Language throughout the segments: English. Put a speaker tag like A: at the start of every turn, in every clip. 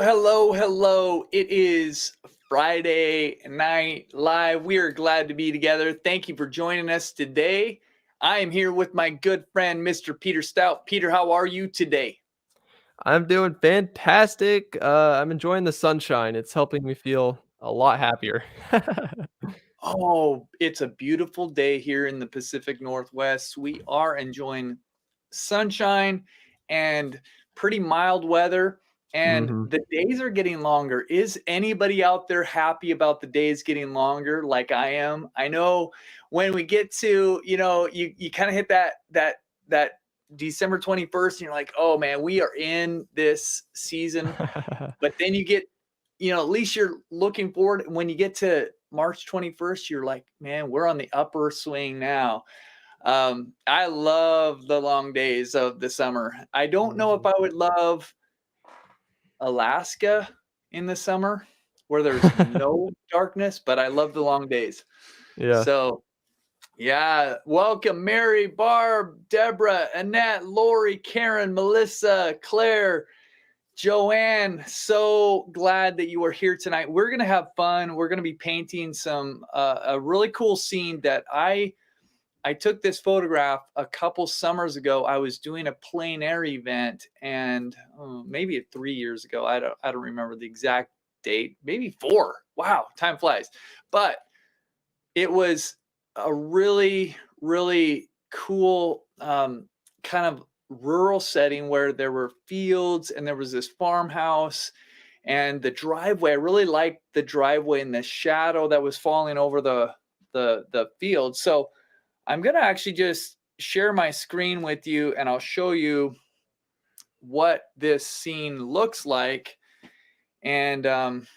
A: Hello. It is Friday night live. We are glad to be together. Thank you for joining us today. I am here with my good friend, Mr. Peter Stout. Peter, how are you today?
B: I'm doing fantastic. I'm enjoying the sunshine. It's helping me feel a lot happier.
A: Oh, it's a beautiful day here in the Pacific Northwest. We are enjoying sunshine and pretty mild weather, and
B: Mhm.
A: the days are getting longer. Is anybody out there happy about the days getting longer like I am? I know when we get to, you kind of hit that December 21st and you're like, "Oh man, we are in this season." But then you get, at least you're looking forward. When you get to March 21st, you're like, man, we're on the upper swing now. I love the long days of the summer. I don't know if
B: Mhm.
A: I would love Alaska in the summer where there's no darkness, but I love the long days.
B: Yeah.
A: So, yeah, welcome, Mary, Barb, Deborah, Annette, Lori, Karen, Melissa, Claire, Joanne, so glad that you are here tonight. We're going to have fun. We're going to be painting a really cool scene that I took this photograph a couple summers ago. I was doing a plein air event and maybe 3 years ago. I don't remember the exact date. Maybe 4. Wow, time flies. But it was a really cool kind of rural setting where there were fields and there was this farmhouse and the driveway. I really liked the driveway and the shadow that was falling over the field. So I'm gonna actually just share my screen with you and I'll show you what this scene looks like. And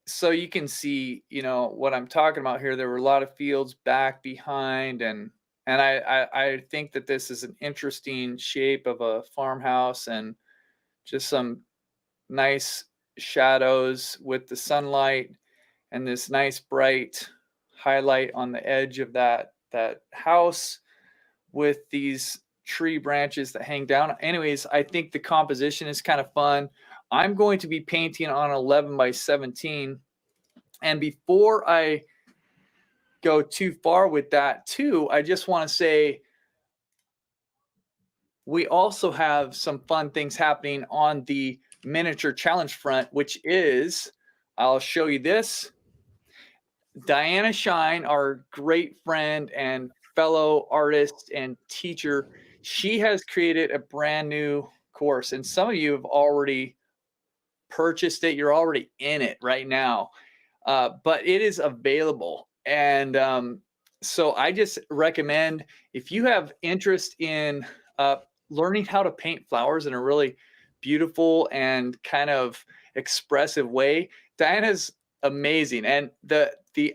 A: so you can see, what I'm talking about here. There were a lot of fields back behind, and I think that this is an interesting shape of a farmhouse and just some nice shadows with the sunlight and this nice bright highlight on the edge of that house with these tree branches that hang down. Anyways, I think the composition is kind of fun. I'm going to be painting on 11 by 17. And before I go too far with that, too, I just want to say we also have some fun things happening on the miniature challenge front, which is, I'll show you this. Diana Shine, our great friend and fellow artist and teacher, she has created a brand new course. And some of you have already purchased it. You're already in it right now. But it is available. And so I just recommend, if you have interest in learning how to paint flowers in a really beautiful and kind of expressive way, Diana's amazing. And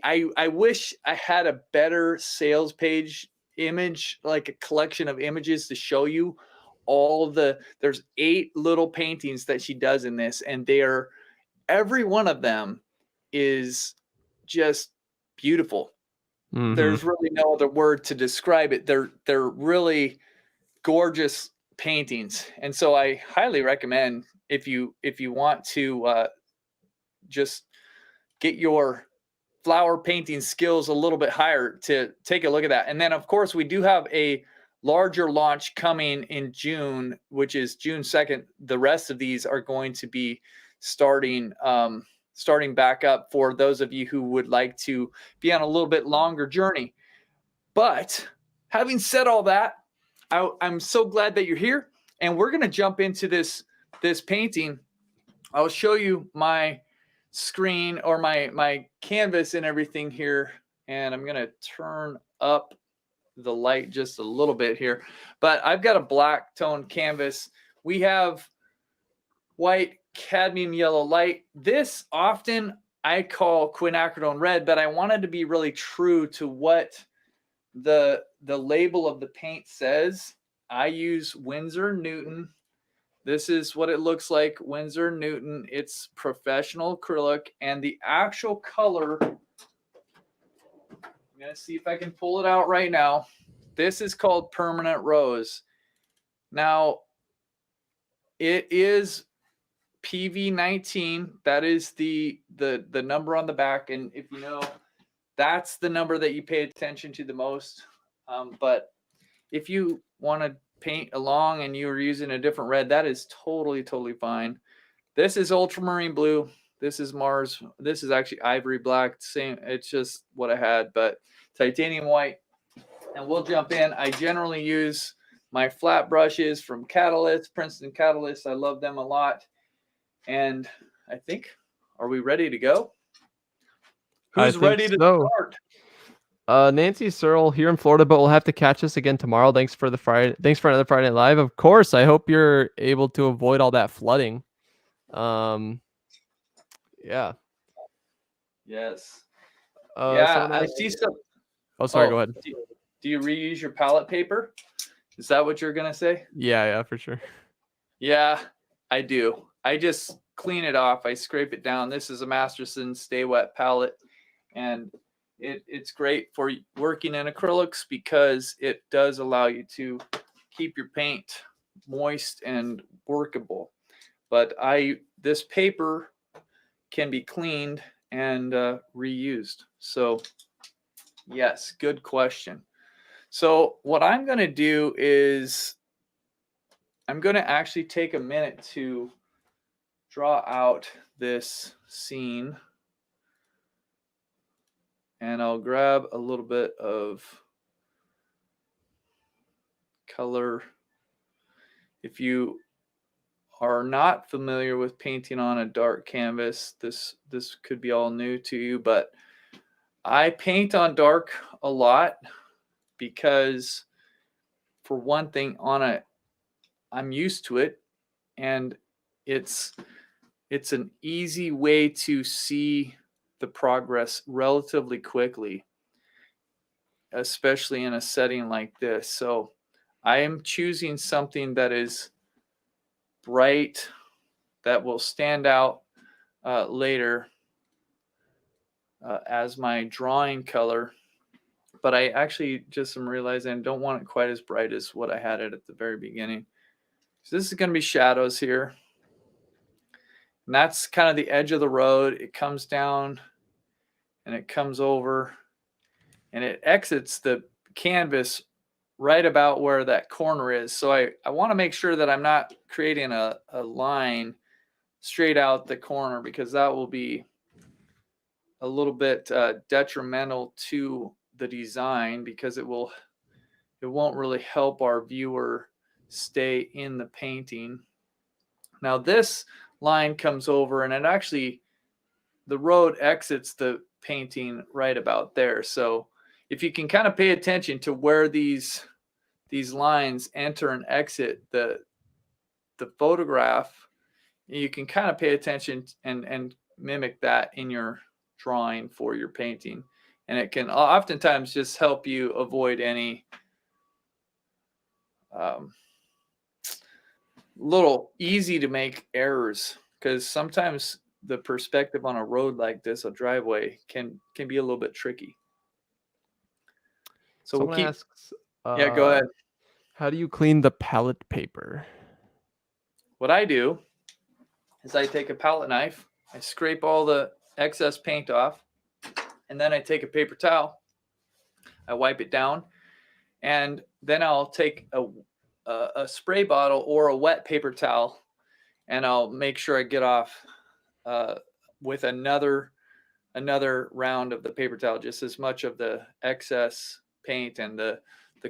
A: I wish I had a better sales page image, like a collection of images to show you all of there's 8 little paintings that she does in this, and they are, every one of them is just beautiful.
B: Mhm.
A: There's really no other word to describe it. They're really gorgeous paintings, and so I highly recommend, if you want to just get your flower painting skills a little bit higher, to take a look at that. And then, of course, we do have a larger launch coming in June, which is June 2nd. The rest of these are going to be starting starting back up for those of you who would like to be on a little bit longer journey. But having said all that, I'm so glad that you're here, and we're going to jump into this painting. I'll show you my screen, or my canvas and everything here, and I'm going to turn up the light just a little bit here. But I've got a black tone canvas. We have white, cadmium yellow light. This often I call quinacridone red, but I wanted to be really true to what the label of the paint says. I use Winsor Newton. This is what it looks like, Winsor Newton. It's professional acrylic, and the actual color, I'm going to see if I can pull it out right now. This is called Permanent Rose. Now, it is PV19. That is the number on the back, and if you know, that's the number that you pay attention to the most. But if you want to paint along and you're using a different red, that is totally fine. This is ultramarine blue. This is Mars. This is actually ivory black. Same. It's just what I had, but titanium white. And we'll jump in. I generally use my flat brushes from Catalyst, Princeton Catalyst. I love them a lot. And I think, are we ready to go? Who's ready to start?
B: Nancy Searle here in Florida, but we'll have to catch us again tomorrow. Thanks for another Friday Night Live. Of course, I hope you're able to avoid all that flooding. Yeah.
A: Yes.
B: Yeah,
A: I see some.
B: Oh, sorry. Go ahead.
A: Do you reuse your palette paper? Is that what you're gonna say?
B: Yeah, for sure.
A: Yeah, I do. I just clean it off. I scrape it down. This is a Masterson Stay Wet palette, and it's great for working in acrylics because it does allow you to keep your paint moist and workable. But this paper can be cleaned and reused. So yes, good question. So what I'm going to do is I'm going to actually take a minute to draw out this scene. And I'll grab a little bit of color. If you are not familiar with painting on a dark canvas, this could be all new to you, but I paint on dark a lot because, for one thing, I'm used to it, and it's an easy way to see the progress relatively quickly, especially in a setting like this. So I am choosing something that is bright, that will stand out later as my drawing color. But I actually just am realizing I don't want it quite as bright as what I had it at the very beginning. So this is going to be shadows here. And that's kind of the edge of the road. It comes down and it comes over and it exits the canvas right about where that corner is. So I want to make sure that I'm not creating a line straight out the corner, because that will be a little bit detrimental to the design, because it won't really help our viewer stay in the painting. Now this line comes over and the road exits the painting right about there. So if you can kind of pay attention to where these lines enter and exit the photograph, you can kind of pay attention and mimic that in your drawing for your painting. And it can oftentimes just help you avoid any little easy to make errors, because sometimes the perspective on a road like this, a driveway, can be a little bit tricky. So
B: someone asks,
A: yeah, go ahead.
B: How do you clean the palette paper?
A: What I do is I take a palette knife, I scrape all the excess paint off, and then I take a paper towel, I wipe it down, and then I'll take a spray bottle or a wet paper towel, and I'll make sure I get off with another round of the paper towel, just as much of the excess paint and the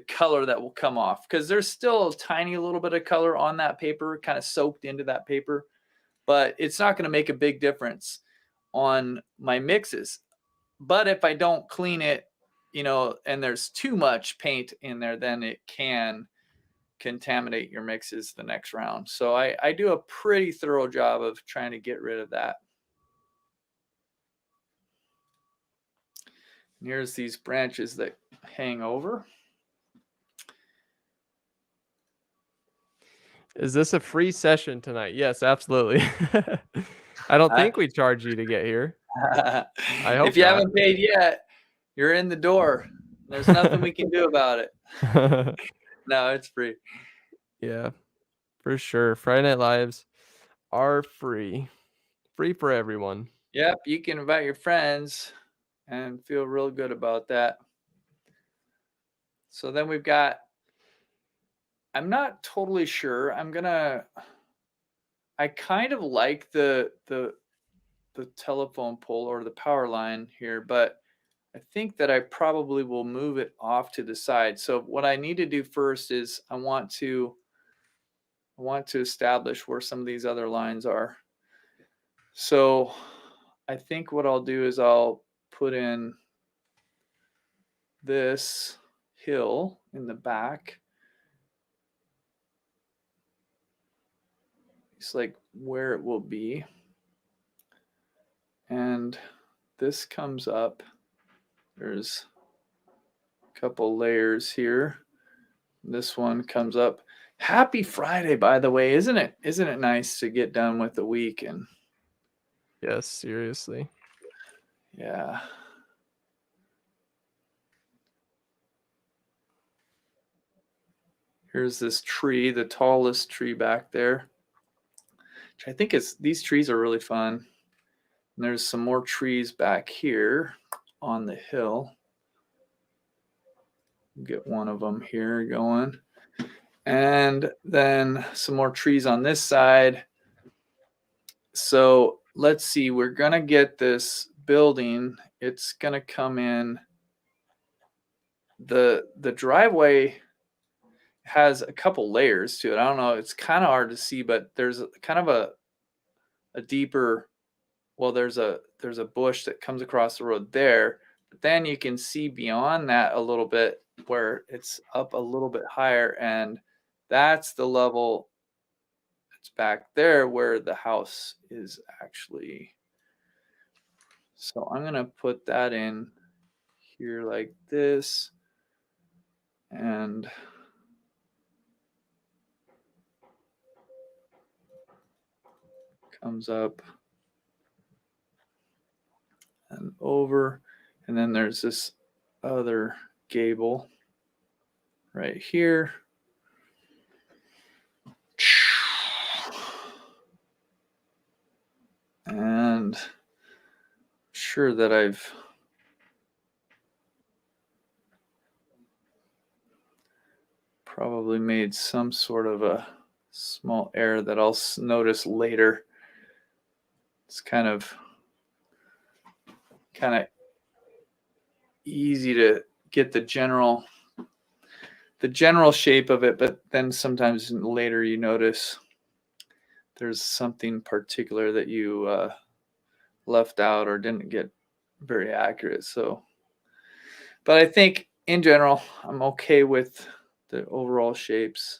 A: color that will come off, because there's still a tiny little bit of color on that paper, kind of soaked into that paper, but it's not going to make a big difference on my mixes. But if I don't clean it, and there's too much paint in there, then it can contaminate your mixes the next round. So I do a pretty thorough job of trying to get rid of that. And here's these branches that hang over.
B: Is this a free session tonight? Yes, absolutely. I don't think we charge you to get here. I hope
A: if you haven't paid yet, you're in the door. There's nothing we can do about it. No, it's free.
B: Yeah, for sure. Friday Night Lives. are free. Free for everyone.
A: Yep, you can invite your friends and feel real good about that. So then we've got, I'm not totally sure. I kind of like the telephone pole or the power line here, but I think that I probably will move it off to the side. So what I need to do first is I want to establish where some of these other lines are. So I think what I'll do is I'll put in this hill in the back. It's like where it will be. And this comes up. There's a couple layers here. This one comes up. Happy Friday, by the way. Isn't it? Isn't it nice to get done with the week? And
B: Yes, seriously.
A: yeah. Here's this tree, the tallest tree back there. Which I think is, these trees are really fun. And there's some more trees back here on the hill. Get one of them here going. And then some more trees on this side. So let's see, we're going to get this building. It's going to come in. The driveway has a couple layers to it. I don't know. It's kind of hard to see, but there's kind of a deeper, well, there's a bush that comes across the road there. But then you can see beyond that a little bit where it's up a little bit higher. And that's the level that's back there where the house is actually. So I'm going to put that in here like this. And comes up and over. And then there's this other gable right here. And sure that I've probably made some sort of a small error that I'll notice later. It's kind of easy to get the general shape of it, but then sometimes later you notice there's something particular that you left out or didn't get very accurate. So, but I think in general, I'm okay with the overall shapes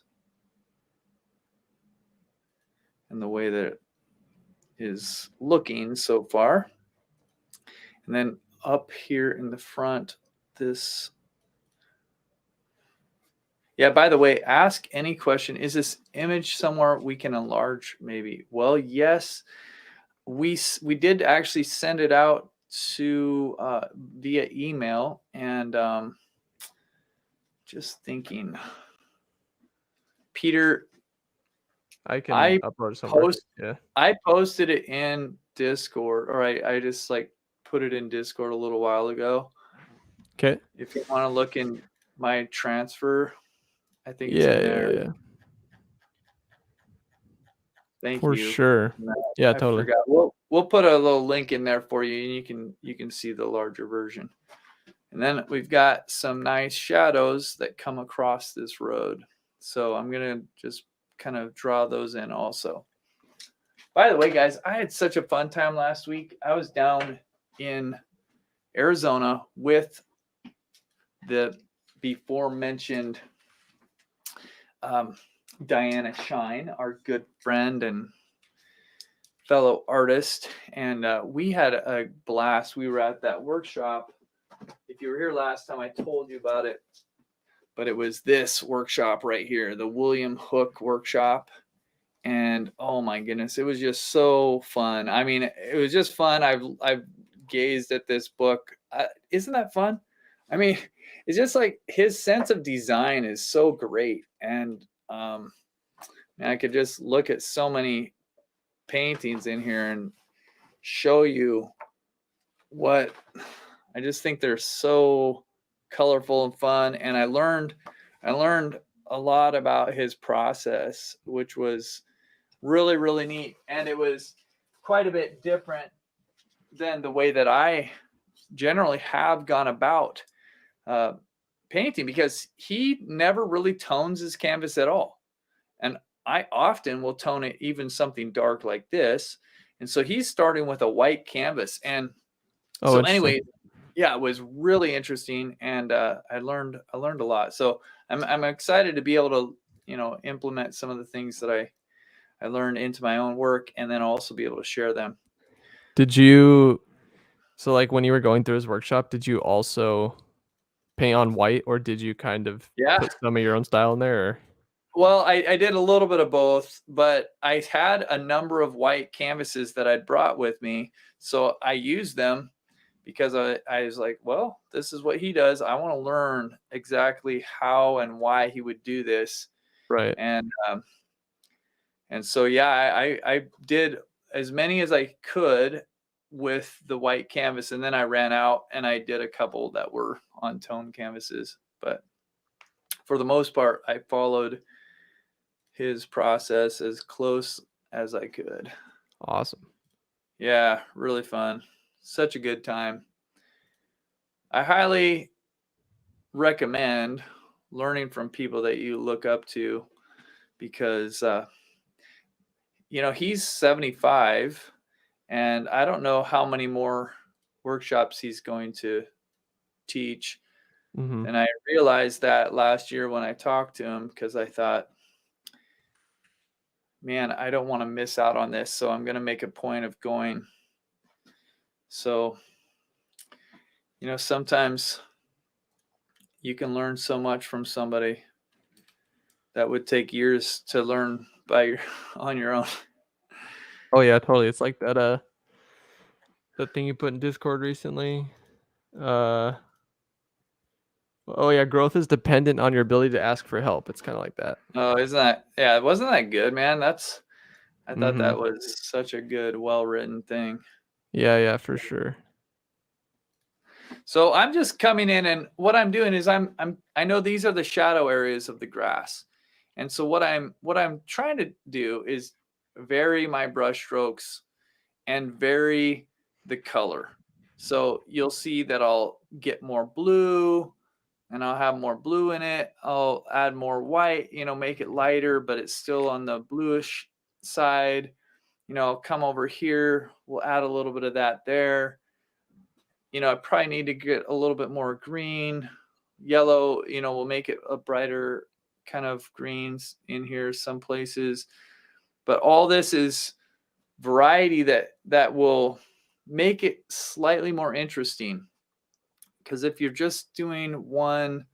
A: and the way that it is looking so far. And then up here in the front, this. Yeah, by the way, ask any question. Is this image somewhere we can enlarge maybe? Well, yes, we did actually send it out to via email, and just thinking, Peter,
B: I can
A: I
B: upload somewhere. Yeah.
A: I posted it in Discord, or I just like put it in Discord a little while ago.
B: Okay.
A: If you want to look in my transfer, I think it's
B: Yeah,
A: in there.
B: yeah.
A: Thank
B: For
A: you.
B: sure. Yeah,
A: I
B: totally.
A: forgot. We'll put a little link in there for you, and you can see the larger version. And then we've got some nice shadows that come across this road. So I'm gonna just kind of draw those in also. By the way, guys, I had such a fun time last week. I was down in Arizona with the before mentioned Diana Shine, our good friend and fellow artist, and we had a blast. We were at that workshop. If you were here last time, I told you about it, but it was this workshop right here, the William Hook workshop. And oh my goodness, it was just so fun. I mean, it was just fun. I've gazed at this book. Isn't that fun? I mean, it's just like his sense of design is so great, and I could just look at so many paintings in here and show you what I just think they're so colorful and fun. And I learned a lot about his process, which was really, really neat. And it was quite a bit different than the way that I generally have gone about uh, painting, because he never really tones his canvas at all. And I often will tone it even something dark like this. And so he's starting with a white canvas. And
B: Oh,
A: so
B: interesting.
A: anyway, yeah, it was really interesting, and I learned a lot. So I'm excited to be able to implement some of the things that I learned into my own work, and then also be able to share them.
B: Did you so like when you were going through his workshop, did you also paint on white, or did you kind of
A: Yeah.
B: put some of your own style in there? Or?
A: Well, I did a little bit of both, but I had a number of white canvases that I'd brought with me. So I used them because I was like, well, this is what he does. I want to learn exactly how and why he would do this.
B: Right.
A: And so, yeah, I did as many as I could with the white canvas. And then I ran out and I did a couple that were on tone canvases. But for the most part, I followed his process as close as I could.
B: Awesome.
A: Yeah, really fun. Such a good time. I highly recommend learning from people that you look up to, because he's 75, and I don't know how many more workshops he's going to teach.
B: Mm-hmm.
A: And I realized that last year when I talked to him, because I thought, man, I don't want to miss out on this, so I'm going to make a point of going. So, sometimes you can learn so much from somebody that would take years to learn on your own.
B: Oh yeah, totally. It's like that thing you put in Discord recently. Oh yeah, growth is dependent on your ability to ask for help. It's kind of like that.
A: Oh, wasn't that good, man? I thought
B: Mm-hmm.
A: that was such a good, well-written thing.
B: Yeah, for sure.
A: So I'm just coming in, and what I'm doing is I know these are the shadow areas of the grass. And so what I'm trying to do is vary my brush strokes and vary the color. So you'll see that I'll get more blue, and I'll have more blue in it. I'll add more white, make it lighter, but it's still on the bluish side. I'll come over here, we'll add a little bit of that there. I probably need to get a little bit more green, yellow, we'll make it a brighter kind of greens in here some places. But all this is variety that will make it slightly more interesting. Because if you're just doing one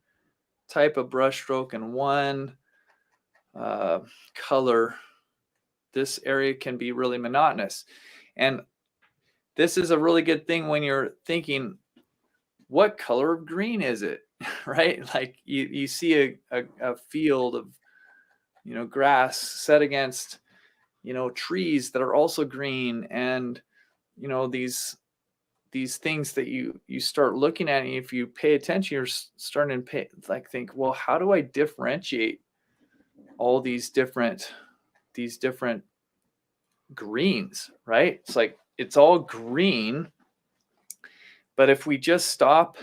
A: type of brush stroke and one color, this area can be really monotonous. And this is a really good thing when you're thinking, what color of green is it? Right? Like you see a field of grass set against trees that are also green, and these things that you start looking at, and if you pay attention, you're starting to think, well, how do I differentiate all these different greens, right? It's like it's all green, but if we just stop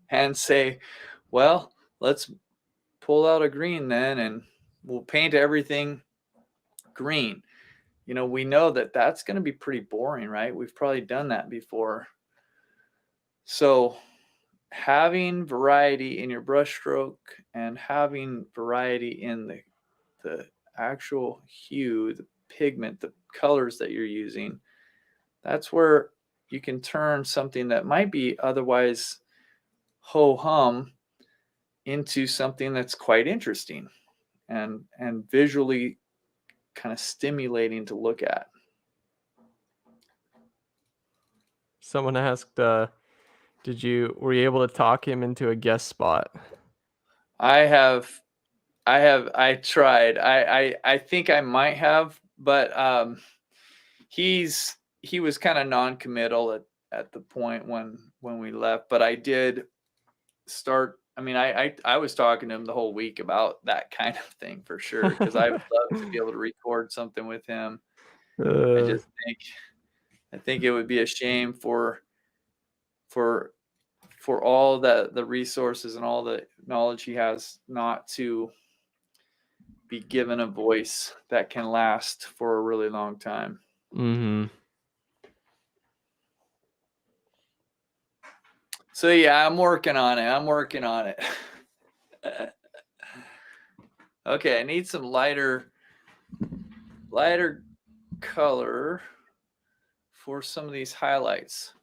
A: and say, well, let's pull out a green then, and we'll paint everything green, we know that that's going to be pretty boring, right? We've probably done that before. So having variety in your brushstroke and having variety in the actual hue, the pigment, the colors that you're using, that's where you can turn something that might be otherwise ho-hum into something that's quite interesting and visually kind of stimulating to look at.
B: Someone asked, were you able to talk him into a guest spot?
A: I tried. I think I might have, but he was kind of non-committal at the point when we left, but I did start. I mean, I was talking to him the whole week about that kind of thing for sure because I would love to be able to record something with him. I
B: Uh,
A: just think it would be a shame for all the resources and all the knowledge he has not to be given a voice that can last for a really long time.
B: mhm.
A: So yeah, I'm working on it. Okay, I need some lighter color for some of these highlights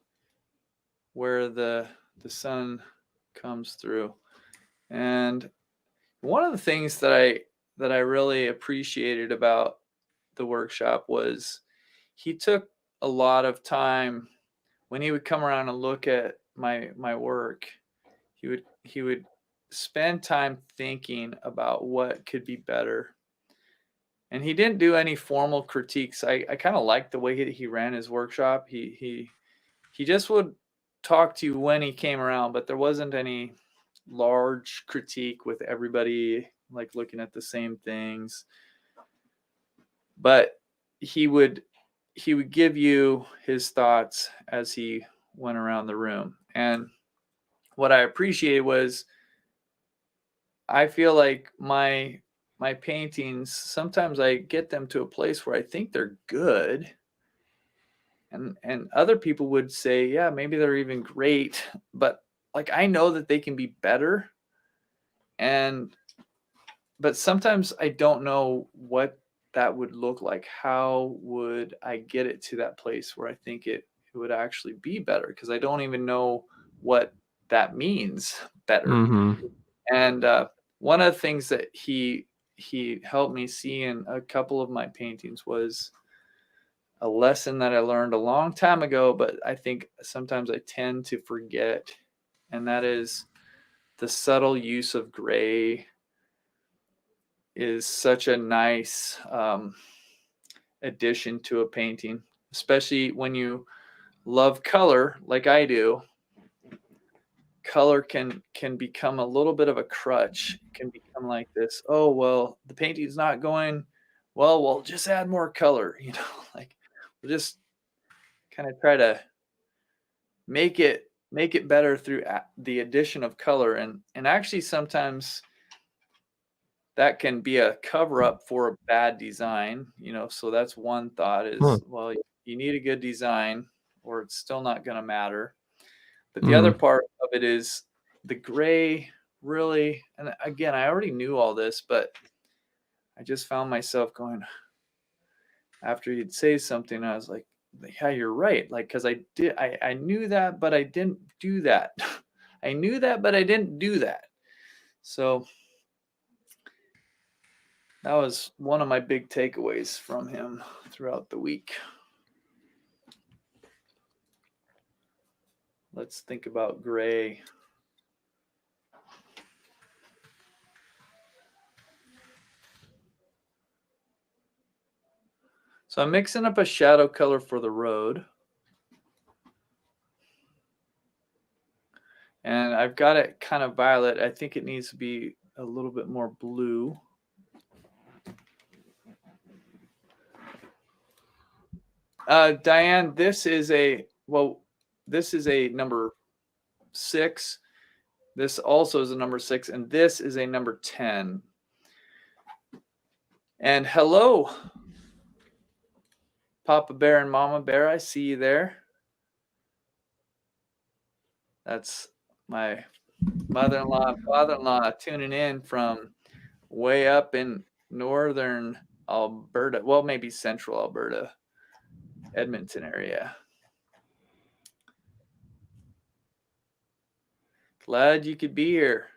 A: where the sun comes through. And one of the things that I really appreciated about the workshop was he took a lot of time when he would come around and look at my work. He would spend time thinking about what could be better. And he didn't do any formal critiques. I kind of liked the way he ran his workshop. He just would talk to you when he came around, but there wasn't any large critique with everybody like looking at the same things. But he would give you his thoughts as he went around the room. And what I appreciated was I feel like my paintings, sometimes I get them to a place where I think they're good. And other people would say, yeah, maybe they're even great, but like I know that they can be better. And but sometimes I don't know what that would look like. How would I get it to that place where I think it would actually be better? Because I don't even know what that means, better.
B: Mhm.
A: And one of the things that he helped me see in a couple of my paintings was a lesson that I learned a long time ago, but I think sometimes I tend to forget, and that is the subtle use of gray is such a nice addition to a painting, especially when you love color like I do. Color can become a little bit of a crutch. It can become like this, oh well, the painting's not going well, we'll just add more color, like we'll just kind of try to make it better through the addition of color. And actually sometimes that can be a cover up for a bad design. So that's one thought
B: Huh.
A: is, well, you need a good design or it's still not going to matter. But the other
B: Mhm.
A: part of it is the gray really, and again, I already knew all this, but I just found myself going, after he'd say something, I was like, yeah, you're right. Like, cause I knew that, but I didn't do that. I knew that, but I didn't do that. So that was one of my big takeaways from him throughout the week. Let's think about gray. So I'm mixing up a shadow color for the road. And I've got it kind of violet. I think it needs to be a little bit more blue. Diane, this is a number 6. This also is a number 6, and this is a number 10. And hello, Papa Bear and Mama Bear. I see you there. That's my mother-in-law and father-in-law tuning in from way up in northern Alberta. Well, maybe central Alberta, Edmonton area. Glad you could be here.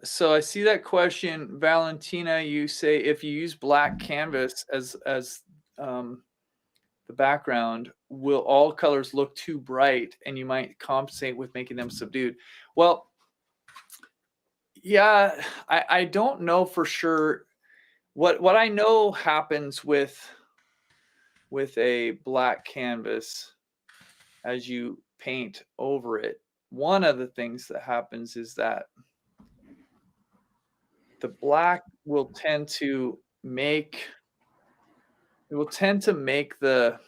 A: So I see that question, Valentina. You say if you use black canvas as the the background, will all colors look too bright and you might compensate with making them subdued? Well, yeah, I don't know for sure. What I know happens with a black canvas as you paint over it, one of the things that happens is that the black will tend to make the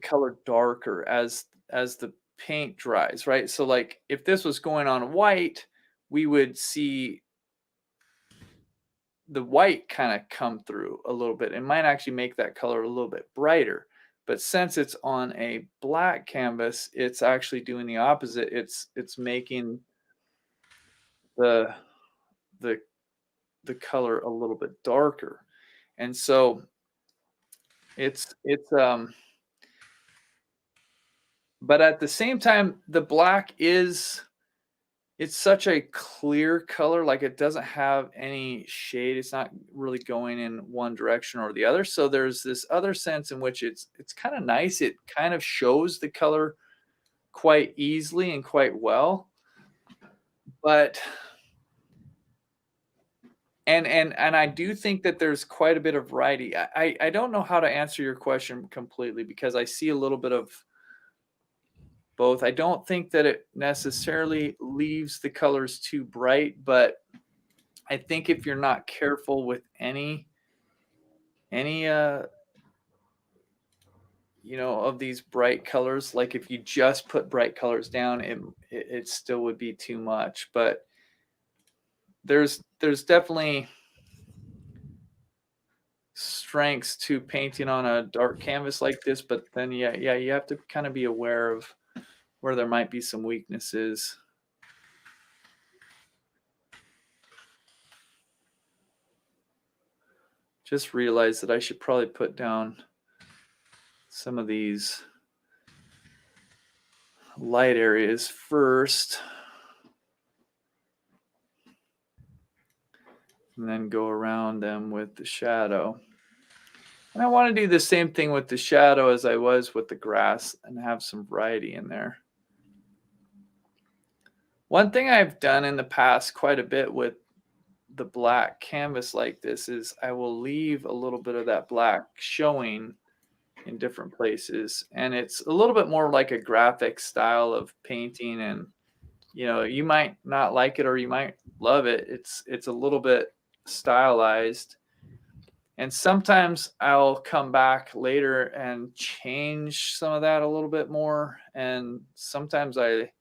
A: color darker as the paint dries, right? So like if this was going on white, we would see the white kind of come through a little bit. It might actually make that color a little bit brighter. But since it's on a black canvas, it's actually doing the opposite. It's making the the the color a little bit darker. And so it's but at the same time, the black it's such a clear color, like it doesn't have any shade. It's not really going in one direction or the other. So there's this other sense in which it's kind of nice. It kind of shows the color quite easily and quite well. But and I do think that there's quite a bit of variety. I don't know how to answer your question completely because I see a little bit of both. I don't think that it necessarily leaves the colors too bright, but I think if you're not careful with any of these bright colors, like if you just put bright colors down, it still would be too much. But there's definitely strengths to painting on a dark canvas like this, but then yeah, you have to kind of be aware of where there might be some weaknesses. Just realized that I should probably put down some of these light areas first and then go around them with the shadow. And I want to do the same thing with the shadow as I was with the grass and have some variety in there. One thing I've done in the past quite a bit with the black canvas like this is I will leave a little bit of that black showing in different places. And it's a little bit more like a graphic style of painting. And, you might not like it or you might love it. It's a little bit stylized. And sometimes I'll come back later and change some of that a little bit more. And sometimes I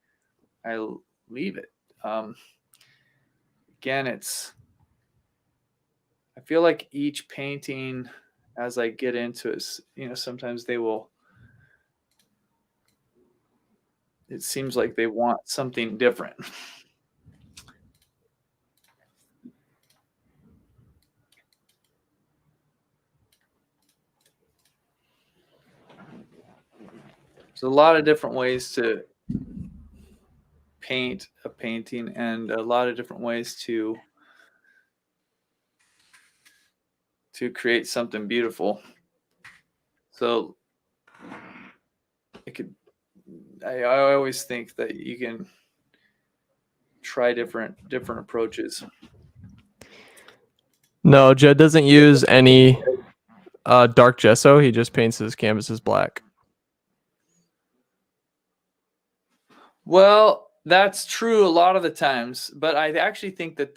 A: leave it. Again, I feel like each painting as I get into it, sometimes it seems like they want something different. There's a lot of different ways to paint a painting and a lot of different ways to create something beautiful. So I always think that you can try different approaches.
B: No, Jed doesn't use any dark gesso. He just paints his canvases black.
A: Well, that's true a lot of the times, but I actually think that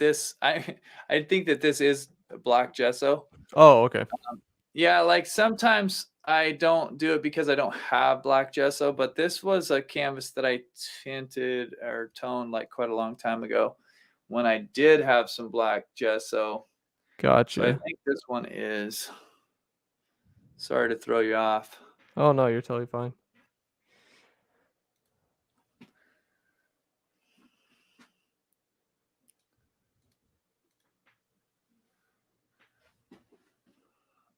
A: I think that this is black gesso.
B: Oh, okay.
A: Yeah, like sometimes I don't do it because I don't have black gesso, but this was a canvas that I tinted or toned like quite a long time ago when I did have some black gesso.
B: Gotcha.
A: So I think this one is. Sorry to throw you off.
B: Oh no, you're totally fine.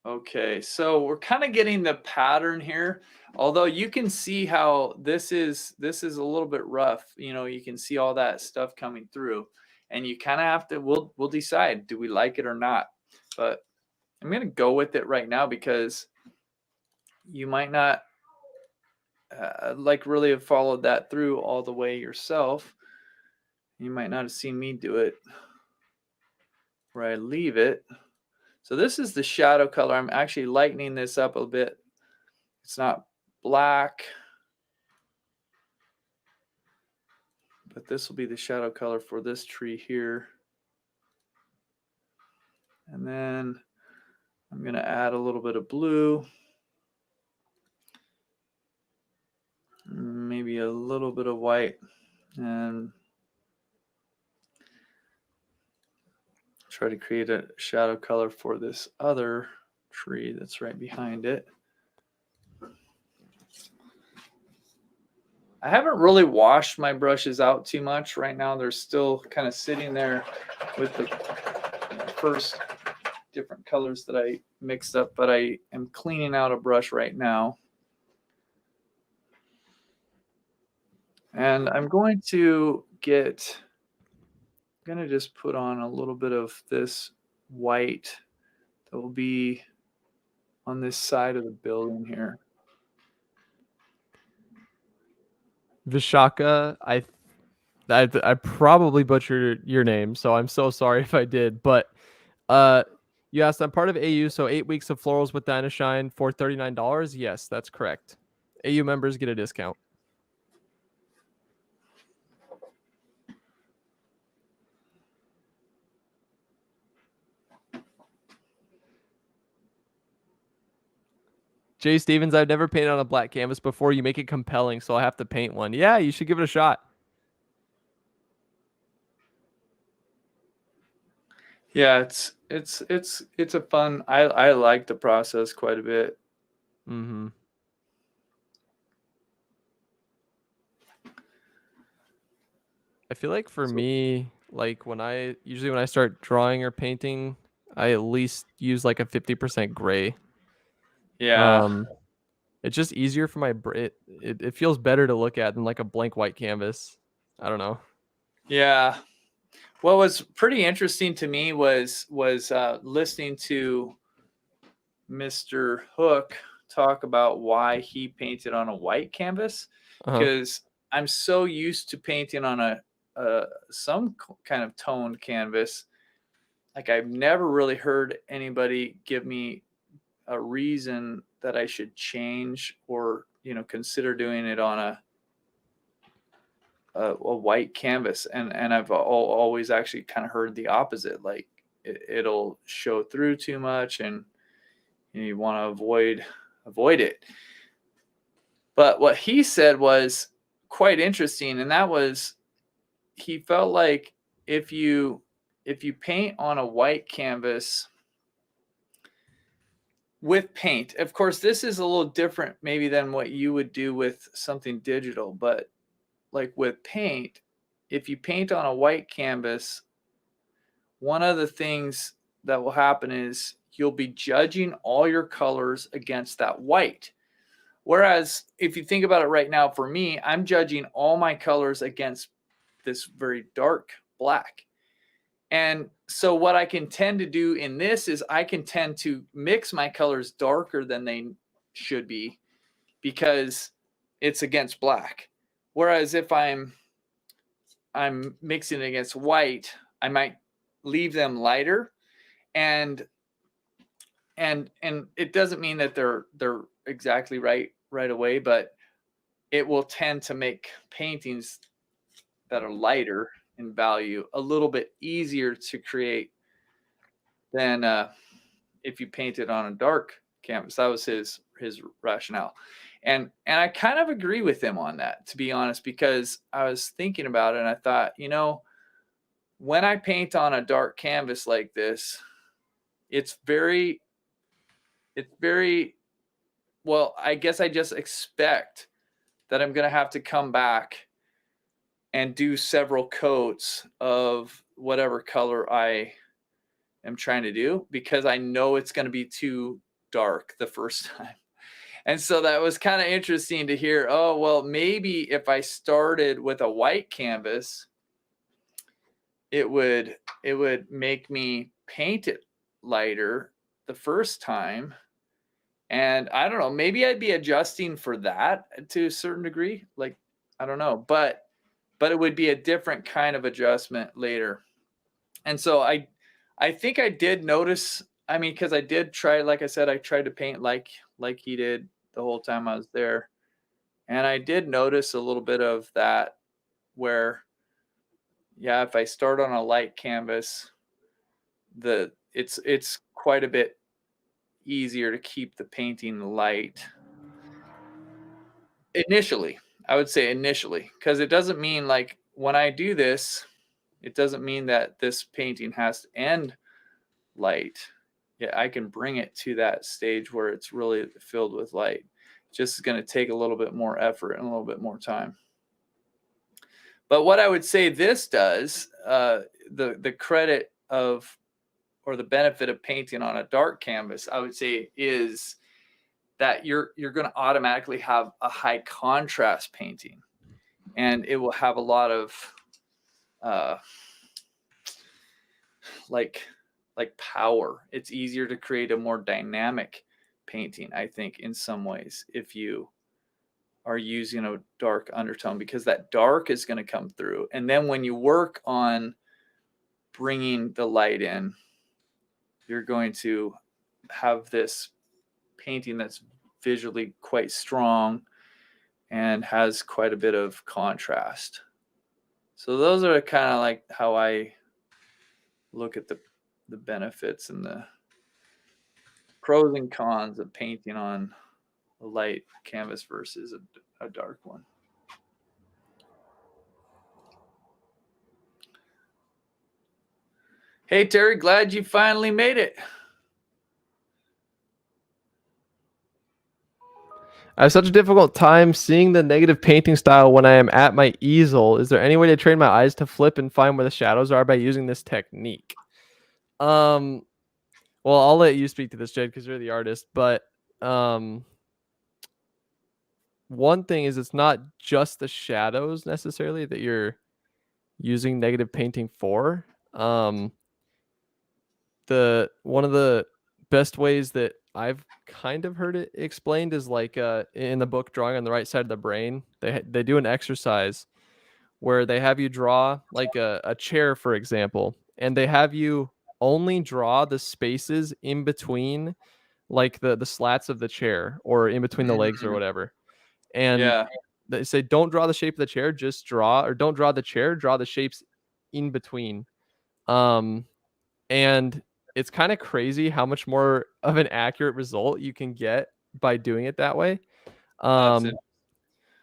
A: Okay, so we're kind of getting the pattern here. Although you can see how this is a little bit rough. You can see all that stuff coming through, and you kind of have to. We'll decide, do we like it or not? But I'm gonna go with it right now because you might not like really have followed that through all the way yourself. You might not have seen me do it where I leave it. So this is the shadow color. I'm actually lightening this up a bit. It's not black, but this will be the shadow color for this tree here. And then I'm going to add a little bit of blue, maybe a little bit of white, and try to create a shadow color for this other tree that's right behind it. I haven't really washed my brushes out too much right now. They're still kind of sitting there with the first different colors that I mixed up, but I am cleaning out a brush right now. And I'm going to just put on a little bit of this white that will be on this side of the building here.
B: Vishaka, I probably butchered your name, so I'm so sorry if I did. But you asked, I'm part of AU, so 8 weeks of florals with Dynashine for $39. Yes, that's correct. AU members get a discount. Jay Stevens, I've never painted on a black canvas before. You make it compelling, so I'll have to paint one. Yeah, you should give it a shot.
A: Yeah, it's a fun. I like the process quite a bit.
B: Mm-hmm. I feel like for me, like when I start drawing or painting, I at least use like a 50% gray.
A: Yeah.
B: It's just easier for my it feels better to look at than like a blank white canvas. I don't know.
A: Yeah. What was pretty interesting to me was listening to Mr. Hook talk about why he painted on a white canvas,
B: Uh-huh.
A: because I'm so used to painting on a some kind of toned canvas. Like I've never really heard anybody give me a reason that I should change or consider doing it on a white canvas, and I've always actually kind of heard the opposite. Like it'll show through too much, and you want to avoid it. But what he said was quite interesting, and that was he felt like if you paint on a white canvas with paint, of course this is a little different maybe than what you would do with something digital, but like with paint, if you paint on a white canvas, one of the things that will happen is you'll be judging all your colors against that white. Whereas if you think about it right now, for me, I'm judging all my colors against this very dark black. And so what I can tend to do in this is I can tend to mix my colors darker than they should be because it's against black. Whereas if I'm mixing it against white, I might leave them lighter, and it doesn't mean that they're exactly right away, but it will tend to make paintings that are lighter in value a little bit easier to create than if you paint it on a dark canvas. That was his rationale. And I kind of agree with him on that, to be honest, because I was thinking about it and I thought, when I paint on a dark canvas like this, it's very well, I guess I just expect that I'm going to have to come back and do several coats of whatever color I am trying to do, because I know it's going to be too dark the first time. And so that was kind of interesting to hear. Oh, well, maybe if I started with a white canvas, it would make me paint it lighter the first time, And I don't know, maybe I'd be adjusting for that to a certain degree. Like, I don't know, but it would be a different kind of adjustment later. And so I think I did notice, I mean, because I did try, like I said, I tried to paint like he did the whole time I was there. And I did notice a little bit of that where, yeah, if I start on a light canvas, it's quite a bit easier to keep the painting light initially. I would say initially, because it doesn't mean like when I do this, it doesn't mean that this painting has to end light. Yeah, I can bring it to that stage where it's really filled with light. It's just going to take a little bit more effort and a little bit more time. But what I would say this does, the credit of or the benefit of painting on a dark canvas, I would say, is that you're going to automatically have a high contrast painting, and it will have a lot of uh, like power. It's easier to create a more dynamic painting, I think, in some ways, if you are using a dark undertone, because that dark is going to come through. And then when you work on bringing the light in, you're going to have this painting that's visually quite strong and has quite a bit of contrast. So those are kind of like how I look at the benefits and the pros and cons of painting on a light canvas versus a dark one. Hey, Terry, glad you finally made it.
B: I have such a difficult time seeing the negative painting style when I am at my easel. Is there any way to train my eyes to flip and find where the shadows are by using this technique? Well, I'll let you speak to this, Jed, because you're the artist. But one thing is, it's not just the shadows necessarily that you're using negative painting for. The one of the best ways that I've kind of heard it explained is like in the book Drawing on the Right Side of the Brain. They do an exercise where they have you draw like a chair, for example, and they have you only draw the spaces in between, like the slats of the chair or in between the legs or whatever. And
A: Yeah.
B: they say don't draw the shape of the chair, just draw, or don't draw the chair, draw the shapes in between. Um, and it's kind of crazy how much more of an accurate result you can get by doing it that way.
A: That's it.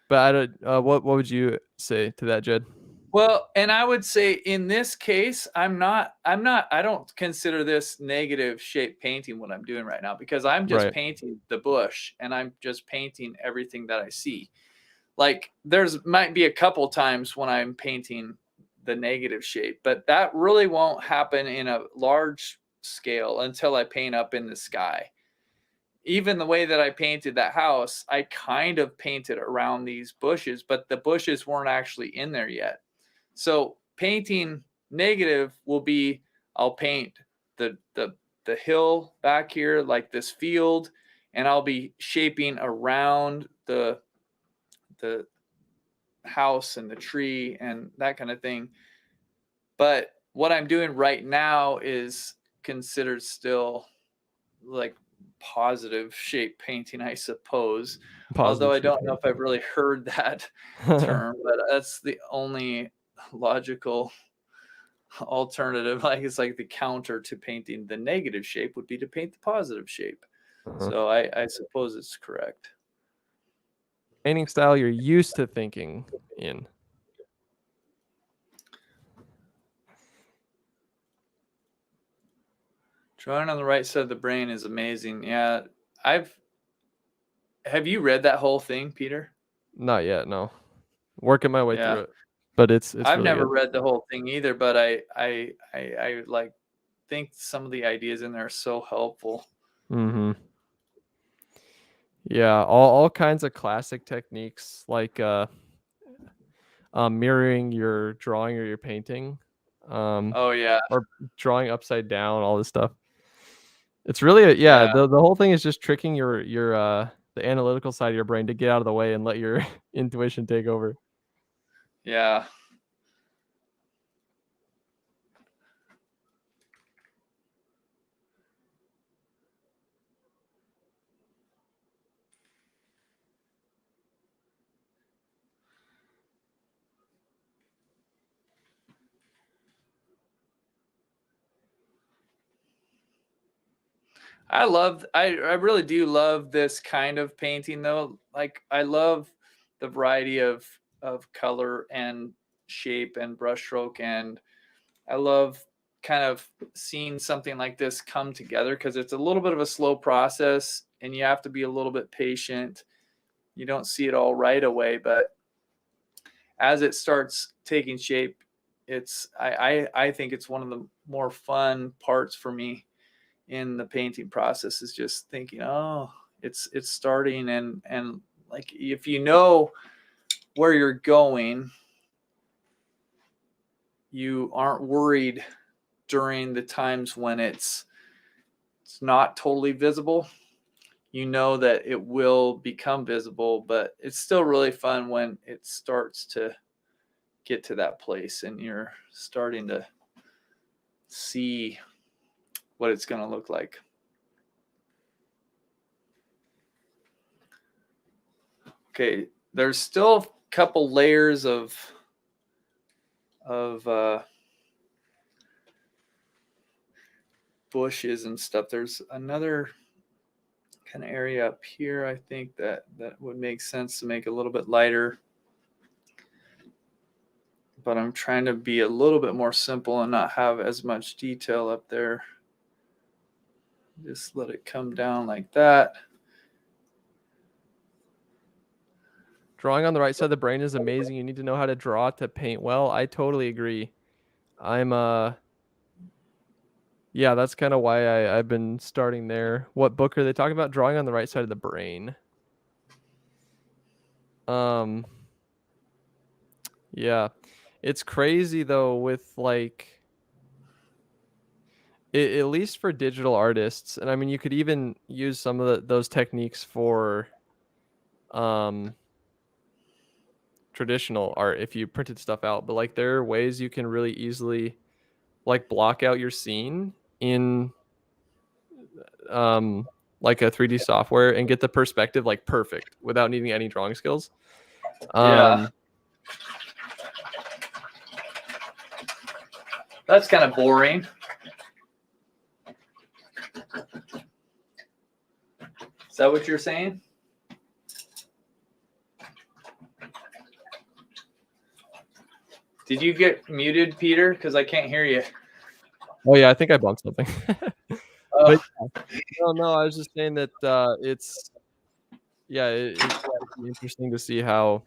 B: But I don't, what would you say to that, Jed?
A: Well, and I would say in this case, I don't consider this negative shape painting what I'm doing right now, because I'm just
B: Right.
A: painting the bush and I'm just painting everything that I see. Like there's might be a couple times when I'm painting the negative shape, but that really won't happen in a large scale until I paint up in the sky. Even the way that I painted that house, I kind of painted around these bushes, but the bushes weren't actually in there yet. So painting negative will be, I'll paint the the hill back here, like this field, and I'll be shaping around the house and the tree and that kind of thing. But what I'm doing right now is considered still like positive shape painting, I suppose. Although
B: Positive
A: I
B: shape
A: don't know if I've really heard that
B: painting.
A: term, but that's the only logical alternative. Like it's like the counter to painting the negative shape would be to paint the positive shape.
B: Uh-huh.
A: So I suppose it's correct.
B: Painting style you're used to thinking in.
A: Drawing on the right side of the brain is amazing. Yeah, I've have you read that whole thing, Peter?
B: Not yet, no. Working my way
A: Yeah.
B: through it, but it's
A: I've
B: really
A: never
B: good.
A: read the whole thing either, but I like think some of the ideas in there are so helpful.
B: Mm-hmm. Yeah, all kinds of classic techniques like mirroring your drawing or your painting, um,
A: Oh yeah.
B: or drawing upside down, all this stuff. It's really
A: Yeah.
B: the whole thing is just tricking your the analytical side of your brain to get out of the way and let your intuition take over.
A: Yeah. I really do love this kind of painting though. Like I love the variety of color and shape and brushstroke, and I love kind of seeing something like this come together because it's a little bit of a slow process and you have to be a little bit patient. You don't see it all right away, but as it starts taking shape, I think it's one of the more fun parts for me in the painting process is just thinking, oh, it's starting, and like if you know where you're going, you aren't worried during the times when it's not totally visible. You know that it will become visible, but it's still really fun when it starts to get to that place and you're starting to see what it's going to look like. Okay, there's still a couple layers of bushes and stuff. There's another kind of area up here, I think that would make sense to make a little bit lighter. But I'm trying to be a little bit more simple and not have as much detail up there. Just let it come down like that.
B: Drawing on the right side of the brain is amazing. You need to know how to draw to paint well. I totally agree. I'm yeah, that's kind of why I've been starting there. What book are they talking about? Drawing on the right side of the brain. Um, yeah. It's crazy though with like at least for digital artists, and I mean you could even use some of those techniques for um traditional art if you printed stuff out, but like there are ways you can really easily like block out your scene in um like a 3D software and get the perspective like perfect without needing any drawing skills.
A: Yeah,
B: Um
A: that's kind of boring. Is that what you're saying? Did you get muted, Peter? Because I can't hear you.
B: oh yeah, I think I bumped something. But
A: Oh,
B: no, I was just saying that it's yeah, it's interesting to see how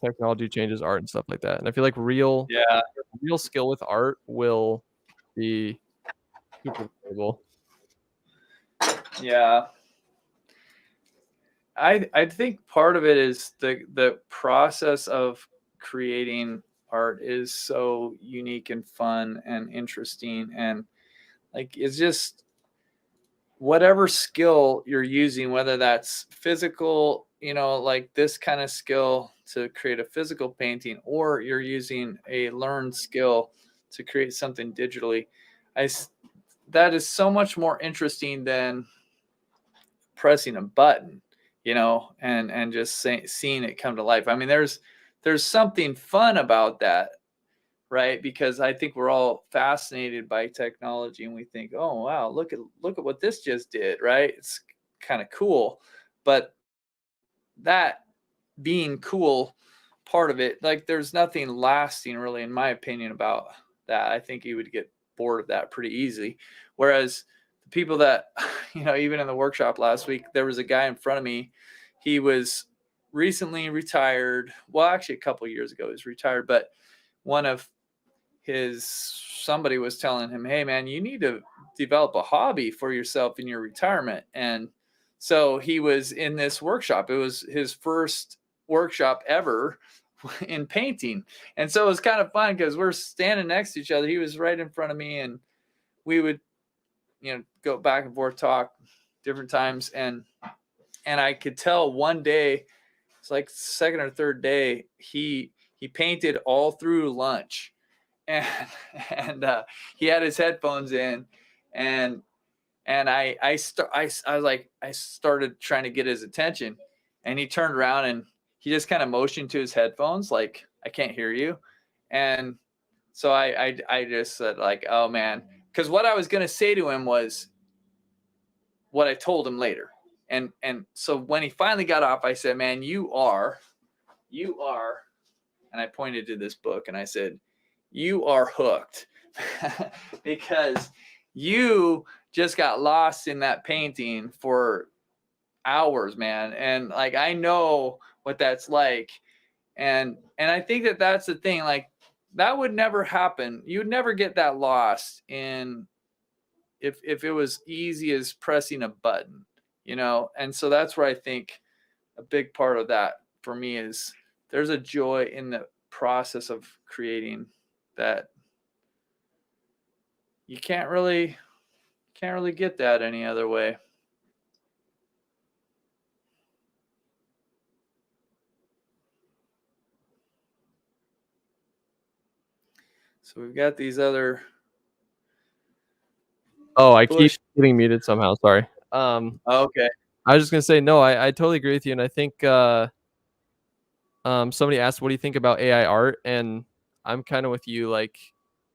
B: technology changes art and stuff like that. And I feel like
A: yeah,
B: real skill with art will be super valuable.
A: yeah. I think part of it is the process of creating art is so unique and fun and interesting, and like it's just whatever skill you're using, whether that's physical, like this kind of skill to create a physical painting, or you're using a learned skill to create something digitally. That is so much more interesting than pressing a button, and just seeing it come to life. I mean, there's something fun about that, right? Because I think we're all fascinated by technology and we think, oh wow, look at what this just did, right? It's kind of cool. But that being cool part of it, like there's nothing lasting really, in my opinion, about that. I think you would get bored of that pretty easily. Whereas the people that, even in the workshop last week, there was a guy in front of me. He was recently retired. Well, actually a couple of years ago he was retired, but one of his somebody was telling him, hey man, you need to develop a hobby for yourself in your retirement. And so he was in this workshop. It was his first workshop ever in painting. And so it was kind of fun because we're standing next to each other. He was right in front of me, and we would go back and forth, talk different times. And I could tell one day, it's like second or third day, he painted all through lunch, and he had his headphones in, and I started trying to get his attention, and he turned around and he just kind of motioned to his headphones like, I can't hear you. And so I just said like, oh man, because what I was gonna say to him was what I told him later. And so when he finally got off, I said, man, you are, and I pointed to this book and I said, you are hooked because you just got lost in that painting for hours, man. And like, I know what that's like. And I think that that's the thing, like that would never happen. You'd never get that lost in, if it was easy as pressing a button, And so that's where I think a big part of that for me is there's a joy in the process of creating that you can't really get that any other way. So we've got these other.
B: Oh, I keep getting muted somehow. Sorry.
A: Okay.
B: I was just gonna say no. I totally agree with you, and I think somebody asked, "What do you think about AI art?" And I'm kind of with you. Like,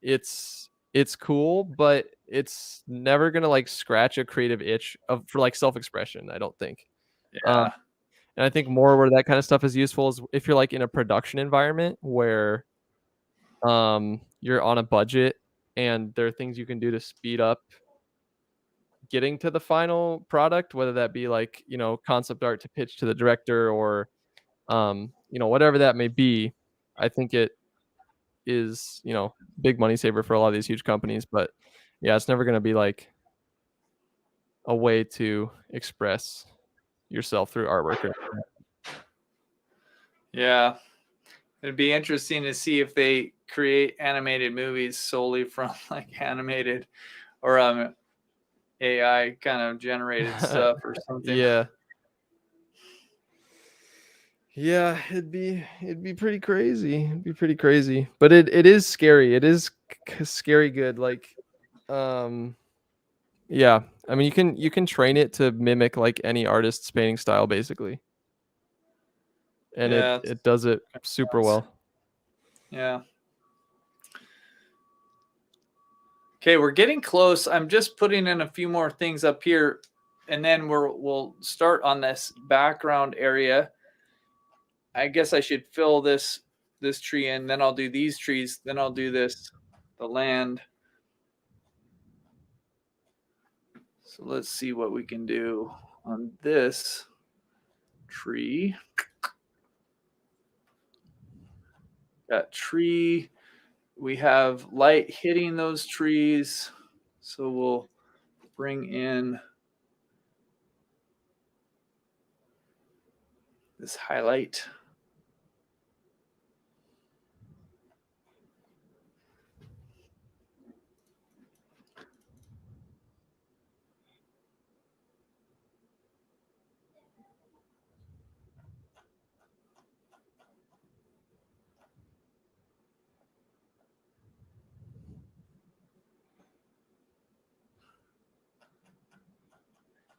B: it's cool, but it's never gonna like scratch a creative itch for like self-expression. I don't think.
A: Yeah.
B: And I think more where that kind of stuff is useful is if you're like in a production environment where you're on a budget and there are things you can do to speed up getting to the final product, whether that be like, concept art to pitch to the director or whatever that may be. I think it is, big money saver for a lot of these huge companies, but yeah, it's never going to be like a way to express yourself through artwork.
A: Yeah. It'd be interesting to see if they create animated movies solely from like animated or AI kind of generated stuff or something.
B: Yeah. Yeah, it'd be pretty crazy. It'd be pretty crazy. But it is scary. It is scary good. Like yeah. I mean, you can train it to mimic like any artist's painting style basically. And
A: Yeah,
B: it does it super well.
A: Yeah. Okay, we're getting close. I'm just putting in a few more things up here, and then we'll start on this background area. I guess I should fill this tree in, then I'll do these trees, then I'll do the land. So let's see what we can do on this tree. Got tree. We have light hitting those trees. So we'll bring in this highlight.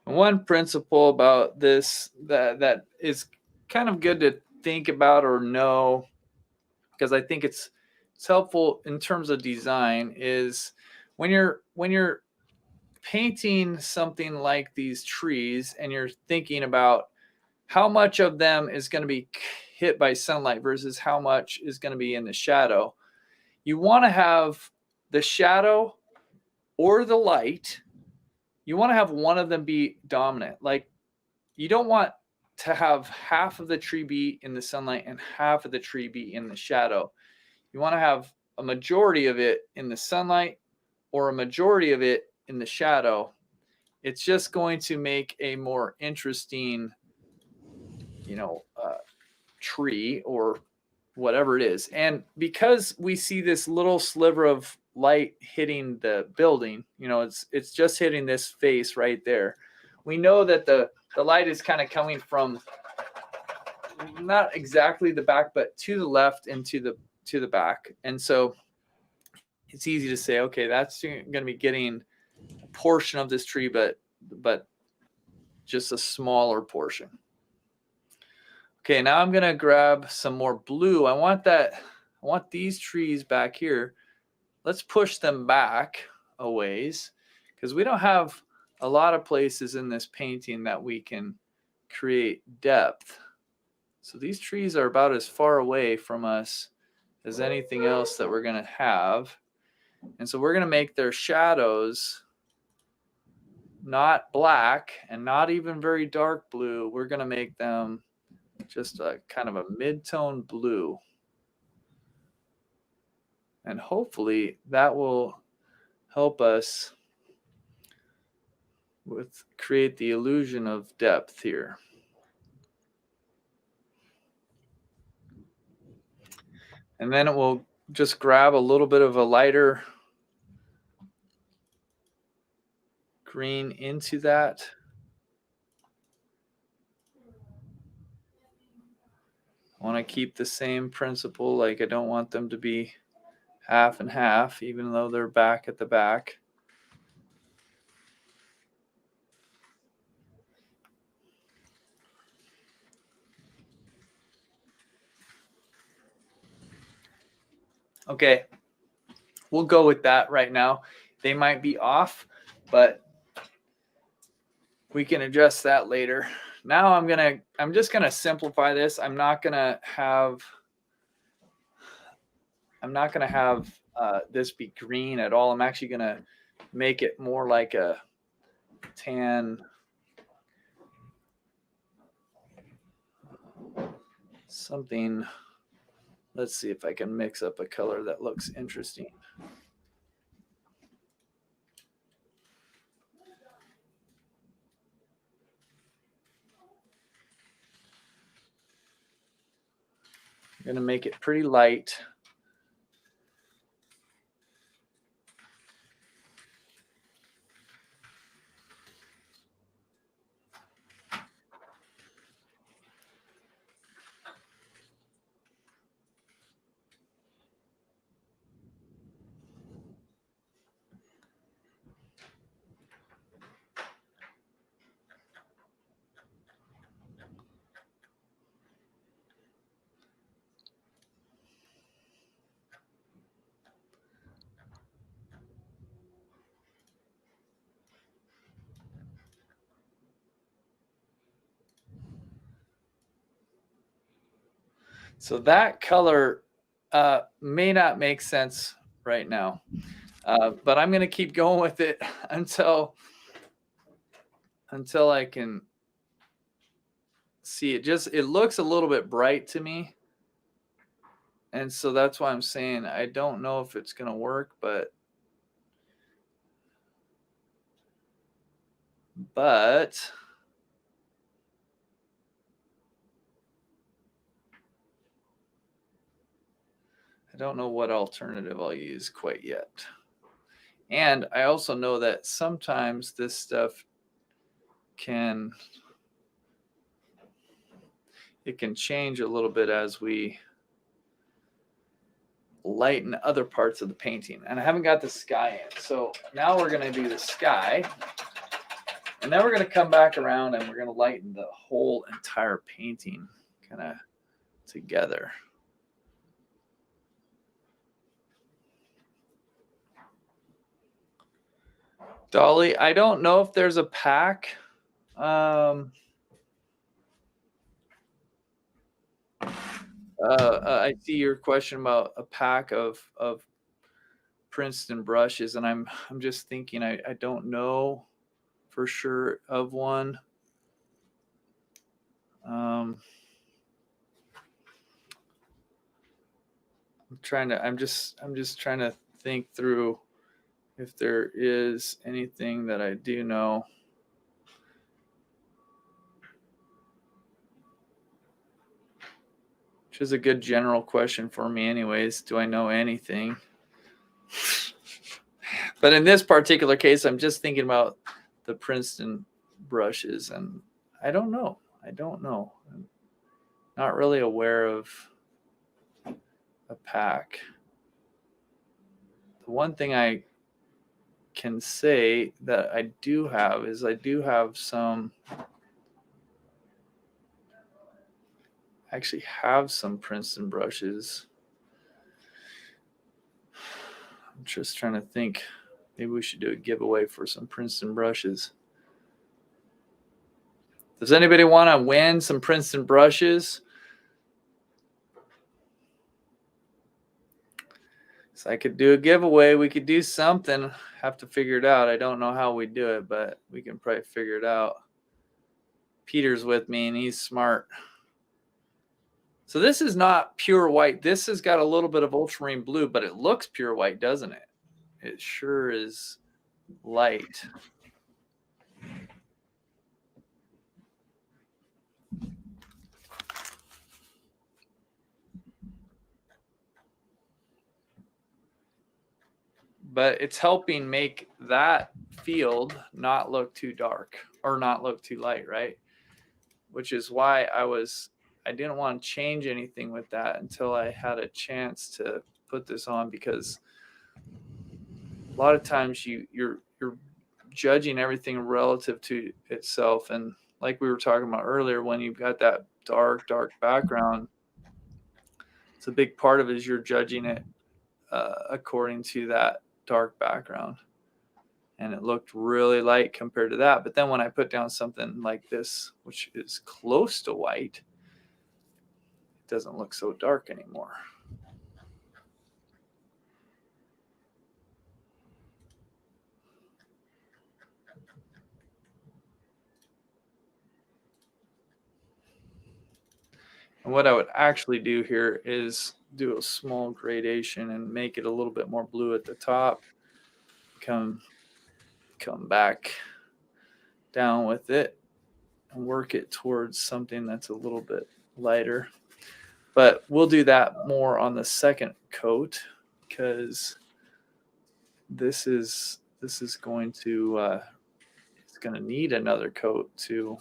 A: One principle about this that is kind of good to think about or know, because I think it's helpful in terms of design, is when you're painting something like these trees and you're thinking about how much of them is going to be hit by sunlight versus how much is going to be in the shadow. You want to have the shadow or the light, you want to have one of them be dominant. Like, you don't want to have half of the tree be in the sunlight and half of the tree be in the shadow. You want to have a majority of it in the sunlight or a majority of it in the shadow. It's just going to make a more interesting, tree or whatever it is. And because we see this little sliver of light hitting the building. It's just hitting this face right there. We know that the light is kind of coming from not exactly the back, but to the left and to the back. And so it's easy to say, okay, that's going to be getting a portion of this tree, but just a smaller portion. Okay, now I'm going to grab some more blue. I want these trees back here. Let's push them back a ways, because we don't have a lot of places in this painting that we can create depth. So these trees are about as far away from us as anything else that we're going to have. And so we're going to make their shadows not black and not even very dark blue. We're going to make them just a kind of a mid-tone blue. And hopefully that will help us create the illusion of depth here. And then it will just grab a little bit of a lighter green into that. I want to keep the same principle, like I don't want them to be half and half, even though they're back at the back. Okay, we'll go with that right now. They might be off, but we can adjust that later. Now I'm just gonna simplify this. I'm not gonna have this be green at all. I'm actually gonna make it more like a tan, something. Let's see if I can mix up a color that looks interesting. I'm going to make it pretty light. So that color may not make sense right now, but I'm going to keep going with it until I can see it. It looks a little bit bright to me. And so that's why I'm saying I don't know if it's going to work, but I don't know what alternative I'll use quite yet. And I also know that sometimes this stuff can change a little bit as we lighten other parts of the painting. And I haven't got the sky in. So now we're going to do the sky. And then we're going to come back around and we're going to lighten the whole entire painting kind of together. Dolly, I don't know if there's a pack. I see your question about a pack of Princeton brushes, and I'm just thinking I don't know for sure of one. I'm just trying to think through if there is anything that I do know. Which is a good general question for me anyways. Do I know anything? But in this particular case, I'm just thinking about the Princeton brushes, and I don't know. I'm not really aware of a pack. The one thing I can say that I do have is I do have some, actually have some Princeton brushes. I'm just trying to think. Maybe we should do a giveaway for some Princeton brushes. Does anybody want to win some Princeton brushes? So I could do a giveaway. We could do something. Have to figure it out. I don't know how we do it, but we can probably figure it out. Peter's with me, and he's smart. So this is not pure white. This has got a little bit of ultramarine blue, but it looks pure white, doesn't it? It sure is light. But it's helping make that field not look too dark or not look too light, right? Which is why I didn't want to change anything with that until I had a chance to put this on, because a lot of times you're judging everything relative to itself. And like we were talking about earlier, when you've got that dark background, it's a big part of it is you're judging it according to that dark background. And it looked really light compared to that. But then when I put down something like this, which is close to white, it doesn't look so dark anymore. And what I would actually do here is do a small gradation and make it a little bit more blue at the top. Come back down with it and work it towards something that's a little bit lighter. But we'll do that more on the second coat, because this is going to it's going to need another coat to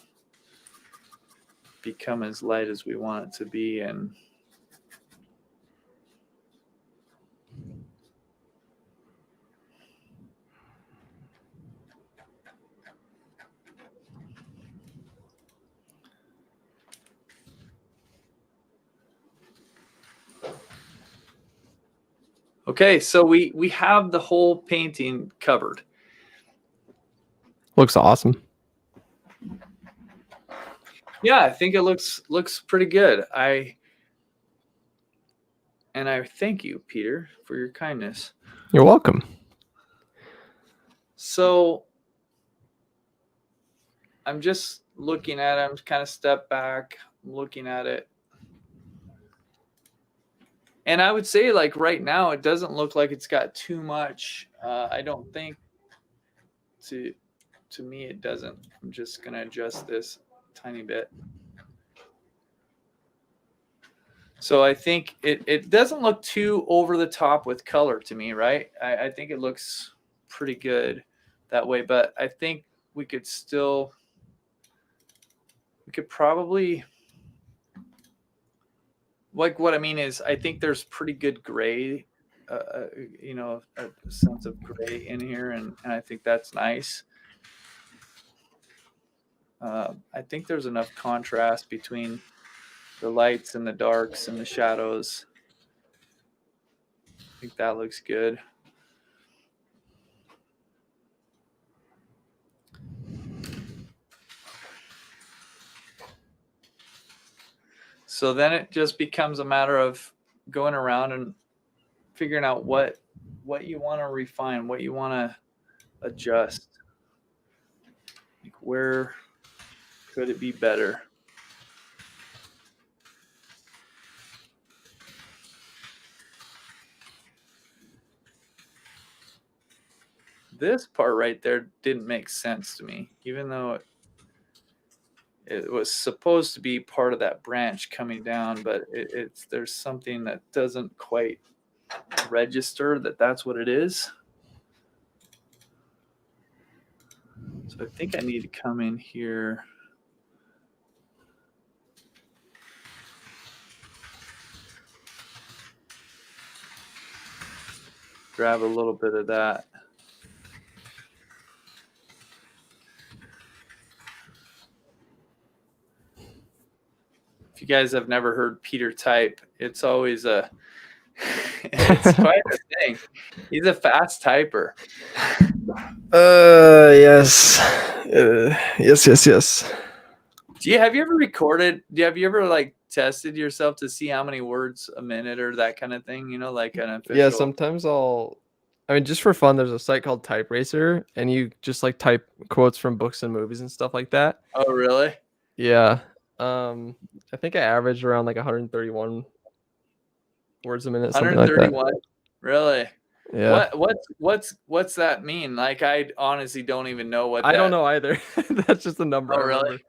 A: become as light as we want it to be. And okay, so we have the whole painting covered.
B: Looks awesome.
A: Yeah, I think it looks pretty good. I thank you, Peter, for your kindness.
B: You're welcome.
A: So I'm just looking at it. I'm kind of step back, I'm looking at it. And I would say, like, right now, it doesn't look like it's got too much. I don't think, to me, it doesn't. I'm just going to adjust this a tiny bit. So I think it doesn't look too over the top with color to me, right? I think it looks pretty good that way, but I think we could probably, like, what I mean is, I think there's pretty good gray, a sense of gray in here, and I think that's nice. I think there's enough contrast between the lights and the darks and the shadows. I think that looks good. So then it just becomes a matter of going around and figuring out what you want to refine, what you want to adjust. Like, where could it be better? This part right there didn't make sense to me, even though it was supposed to be part of that branch coming down, but there's something that doesn't quite register that that's what it is. So I think I need to come in here. Grab a little bit of that. If you guys have never heard Peter type, it's always it's quite a thing. He's a fast typer.
B: Yes. Yes.
A: Have you ever recorded? Have you ever like tested yourself to see how many words a minute or that kind of thing? You know, like an official.
B: Yeah, sometimes I mean, just for fun, there's a site called Type Racer, and you just like type quotes from books and movies and stuff like that.
A: Oh, really?
B: Yeah. I think I averaged around like 131 words a minute, something like that.
A: 131. Really?
B: Yeah.
A: What's that mean? Like, I honestly don't even know what
B: I
A: that.
B: don't know either. That's just a number.
A: Oh,
B: I remember.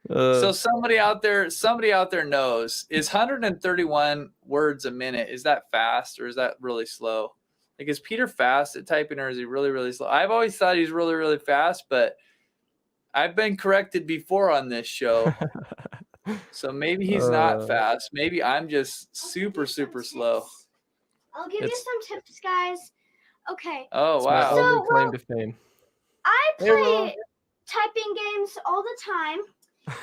A: really? So somebody out there knows, is 131 words a minute, is that fast or is that really slow? Like, is Peter fast at typing or is he really, really slow? I've always thought he's really, really fast, but I've been corrected before on this show. So maybe he's not fast. Maybe I'm just super, super slow.
C: I'll give you some tips, guys. Okay.
A: Oh,
B: It's
A: wow.
B: my only claim to fame.
C: I play typing games all the time.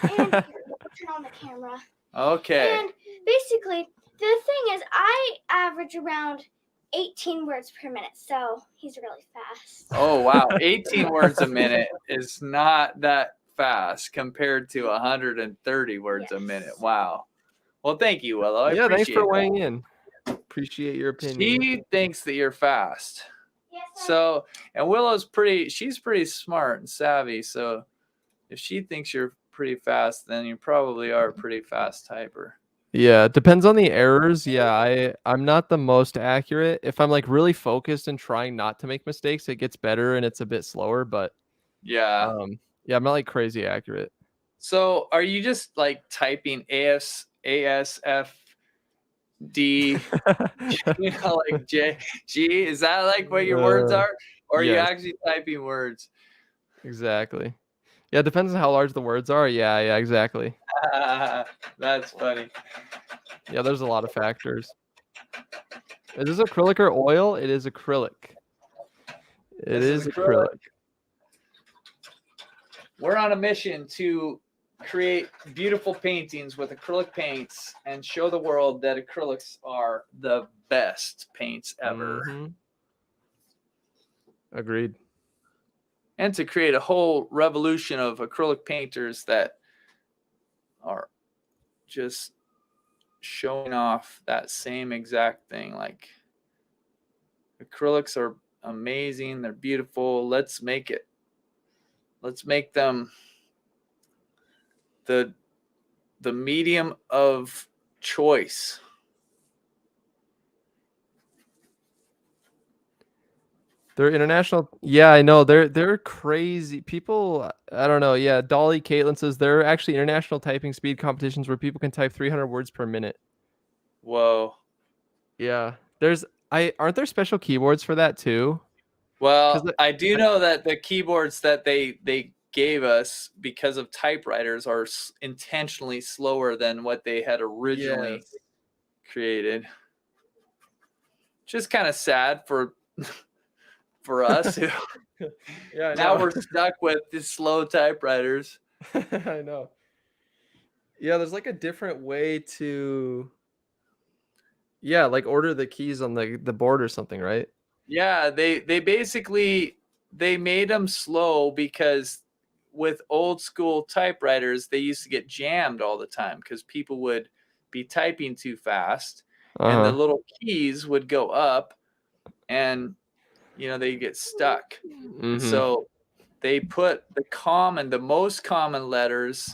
C: And here, we'll turn on the camera.
A: Okay.
C: And basically, the thing is, I average around 18 words per minute, so he's really fast.
A: Oh, wow. 18 words a minute is not that fast compared to 130 words a minute. Wow. Well, thank you, Willow. I
B: thanks
A: appreciate
B: for
A: that.
B: weighing in. Appreciate your opinion.
A: She thinks that you're fast.
C: Yes,
A: So, and she's pretty smart and savvy. So if she thinks you're pretty fast, then you probably are a pretty fast typer.
B: Yeah, it depends on the errors. Yeah, I'm not the most accurate. If I'm like really focused and trying not to make mistakes, it gets better and it's a bit slower, but
A: Yeah.
B: yeah, I'm not like crazy accurate.
A: So are you just like typing ASFD, you know, like G? Is that like what your words are? Or are you
B: yes.
A: actually typing words?
B: Exactly. Yeah, it depends on how large the words are. Yeah, exactly.
A: That's funny.
B: Yeah, there's a lot of factors. Is this acrylic or oil? It is acrylic. It is acrylic.
A: We're on a mission to create beautiful paintings with acrylic paints and show the world that acrylics are the best paints ever.
B: Mm-hmm. Agreed.
A: And to create a whole revolution of acrylic painters that are just showing off that same exact thing. Like, acrylics are amazing. They're beautiful. Let's make them the medium of choice.
B: They're international. Yeah, I know. They're crazy. People, I don't know. Yeah, Dolly Caitlin says there are actually international typing speed competitions where people can type 300 words per minute.
A: Whoa.
B: Yeah. Aren't there special keyboards for that too?
A: Well, I do know that the keyboards that they gave us because of typewriters are intentionally slower than what they had originally created. Just kind of sad for us.
B: Yeah.
A: Now we're stuck with these slow typewriters.
B: I know. Yeah, there's like a different way to like order the keys on the board or something, right?
A: Yeah, they basically made them slow because with old school typewriters, they used to get jammed all the time because people would be typing too fast and the little keys would go up and they get stuck.
B: Mm-hmm.
A: So they put the most common letters,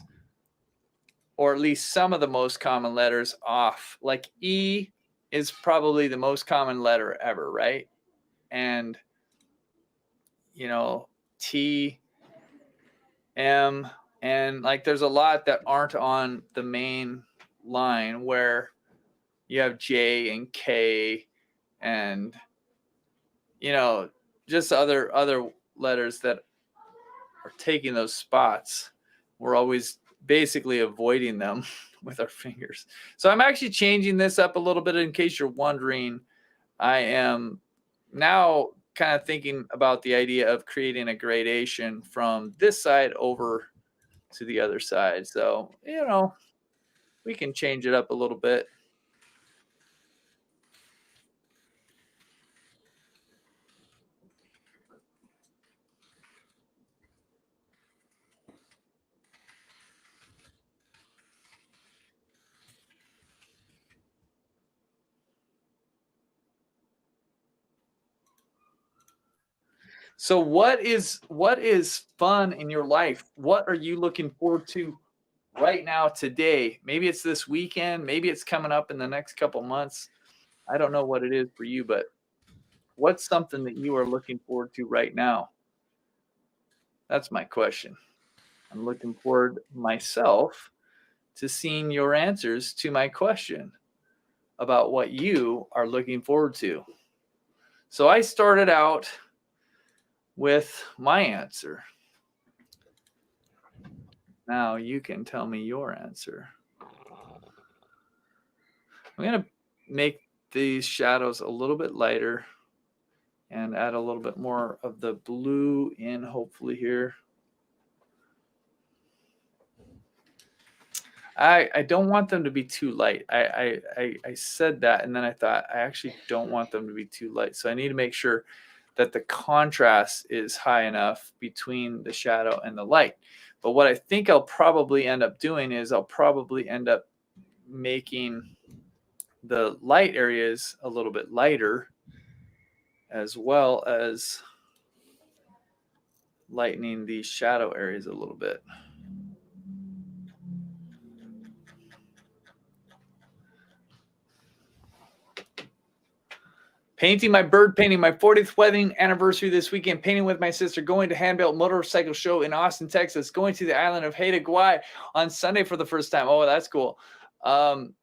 A: or at least some of the most common letters, off. Like E is probably the most common letter ever, right? And T, M, and like there's a lot that aren't on the main line where you have J and K and just other letters that are taking those spots. We're always basically avoiding them with our fingers. So I'm actually changing this up a little bit. In case you're wondering, I am now kind of thinking about the idea of creating a gradation from this side over to the other side. So, we can change it up a little bit. So what is fun in your life? What are you looking forward to right now today? Maybe it's this weekend, maybe it's coming up in the next couple months. I don't know what it is for you, but what's something that you are looking forward to right now? That's my question. I'm looking forward myself to seeing your answers to my question about what you are looking forward to. So I started out with my answer. Now you can tell me your answer. I'm going to make these shadows a little bit lighter and add a little bit more of the blue in, hopefully here. I don't want them to be too light. I said that, and then I thought I actually don't want them to be too light. So I need to make sure that the contrast is high enough between the shadow and the light. But what I think I'll probably end up doing is I'll probably end up making the light areas a little bit lighter, as well as lightening the shadow areas a little bit. Painting my bird painting, my 40th wedding anniversary this weekend. Painting with my sister. Going to Handbuilt Motorcycle Show in Austin, Texas. Going to the island of Haida Gwaii on Sunday for the first time. Oh, that's cool. I'm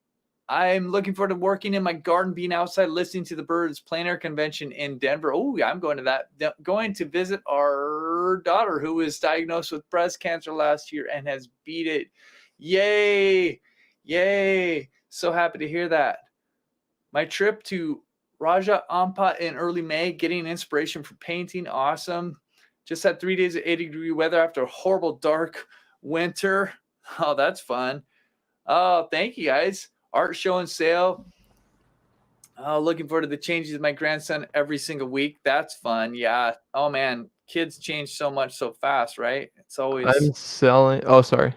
A: looking forward to working in my garden, being outside, listening to the birds. Plein air convention in Denver. Oh, yeah, I'm going to that. Going to visit our daughter who was diagnosed with breast cancer last year and has beat it. Yay! Yay! So happy to hear that. My trip to Raja Ampat in early May, getting inspiration for painting. Awesome. Just had 3 days of 80-degree weather after a horrible dark winter. Oh, that's fun. Oh, thank you guys. Art show and sale. Oh, looking forward to the changes of my grandson every single week. That's fun. Yeah. Oh man, kids change so much so fast, right? It's always.
B: I'm selling. Oh, sorry.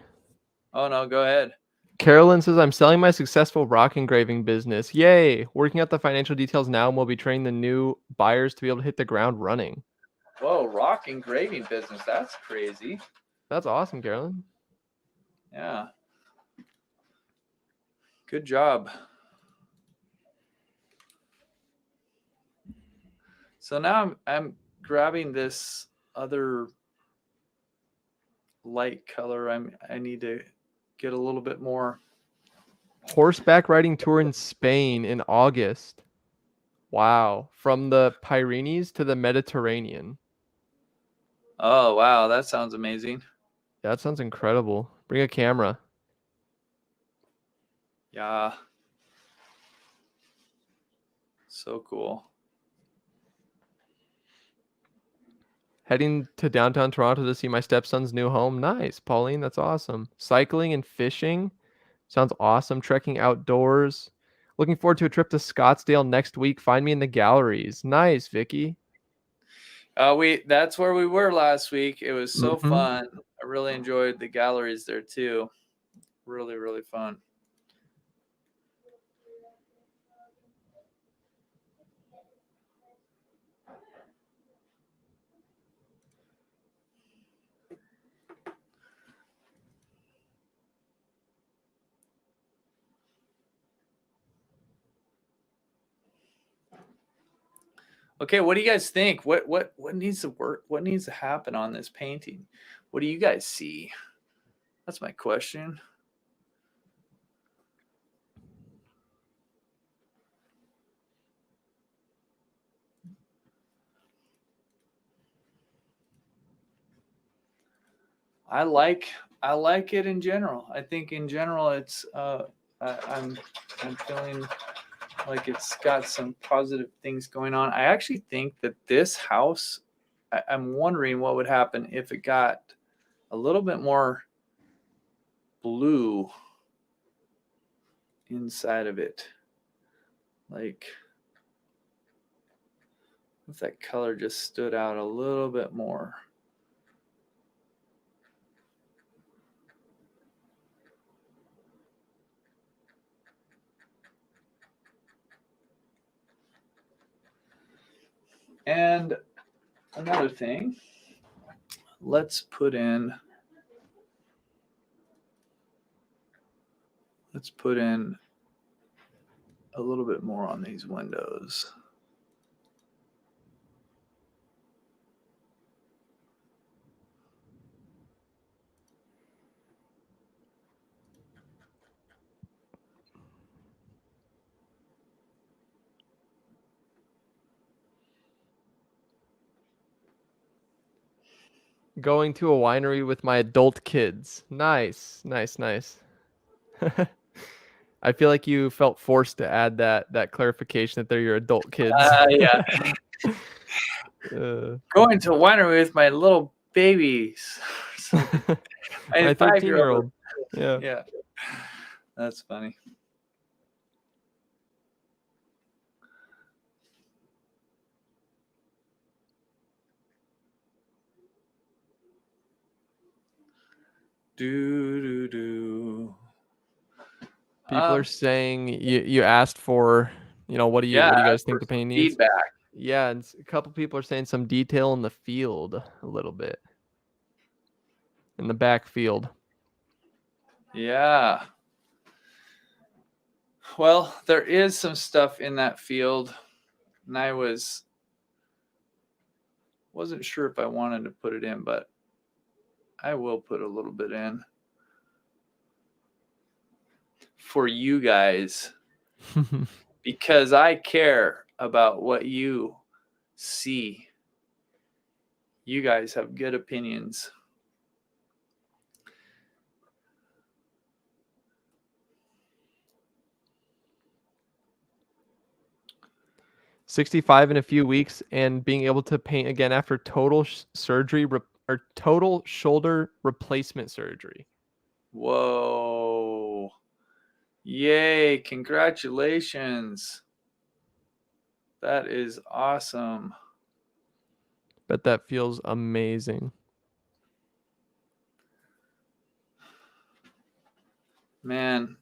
A: Oh no, go ahead.
B: Carolyn says, I'm selling my successful rock engraving business. Yay. Working out the financial details now, and we'll be training the new buyers to be able to hit the ground running.
A: Whoa, rock engraving business. That's crazy.
B: That's awesome, Carolyn.
A: Yeah. Good job. So now I'm grabbing this other light color. I need to get a little bit more.
B: Horseback riding tour in Spain in August. Wow. From the Pyrenees to the Mediterranean.
A: Oh, wow. That sounds amazing.
B: Yeah, that sounds incredible. Bring a camera.
A: Yeah. So cool.
B: Heading to downtown Toronto to see my stepson's new home. Nice, Pauline. That's awesome. Cycling and fishing. Sounds awesome. Trekking outdoors. Looking forward to a trip to Scottsdale next week. Find me in the galleries. Nice, Vicky.
A: That's where we were last week. It was so
B: Mhm.
A: fun. I really enjoyed the galleries there too. Really, really fun. Okay, what do you guys think? What needs to work? What needs to happen on this painting? What do you guys see? That's my question. I like it in general. I think in general it's I'm feeling like it's got some positive things going on. I actually think that this house, I'm wondering what would happen if it got a little bit more blue inside of it. Like if that color just stood out a little bit more. And another thing, let's put in a little bit more on these windows.
B: Going to a winery with my adult kids. Nice. I feel like you felt forced to add that clarification that they're your adult kids.
A: Yeah. Going to a winery with my little babies.
B: My
A: 5-year-old.
B: Yeah.
A: Yeah. That's funny. Do.
B: People are saying you asked for, what do you guys think the painting needs?
A: Feedback.
B: Yeah, and a couple people are saying some detail in the field a little bit. In the back field.
A: Yeah. Well, there is some stuff in that field, and I wasn't sure if I wanted to put it in, but I will put a little bit in for you guys because I care about what you see. You guys have good opinions.
B: $65 in a few weeks and being able to paint again after total surgery or total shoulder replacement surgery.
A: Whoa. Yay. Congratulations. That is awesome.
B: Bet that feels amazing.
A: Man.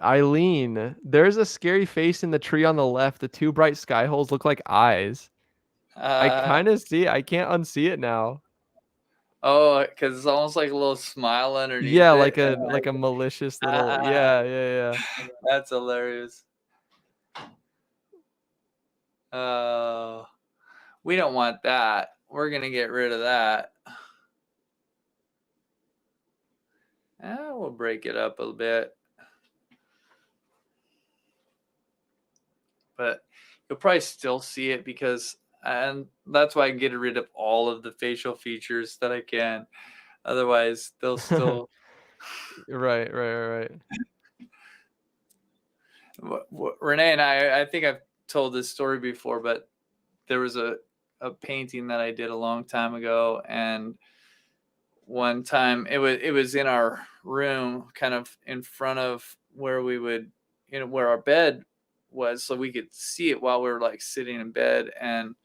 B: Eileen, there's a scary face in the tree on the left. The two bright sky holes look like eyes. I kind of see it. I can't unsee it now.
A: Oh, because it's almost like a little smile underneath.
B: Yeah,
A: it.
B: like a malicious little. Yeah.
A: That's hilarious. We don't want that. We're gonna get rid of that. We'll break it up a bit. But you'll probably still see it and that's why I get rid of all of the facial features that I can. Otherwise, they'll still.
B: Right.
A: Renee and I think I've told this story before, but there was a painting that I did a long time ago, and one time it was in our room, kind of in front of where we would, where our bed was, so we could see it while we were like sitting in bed. And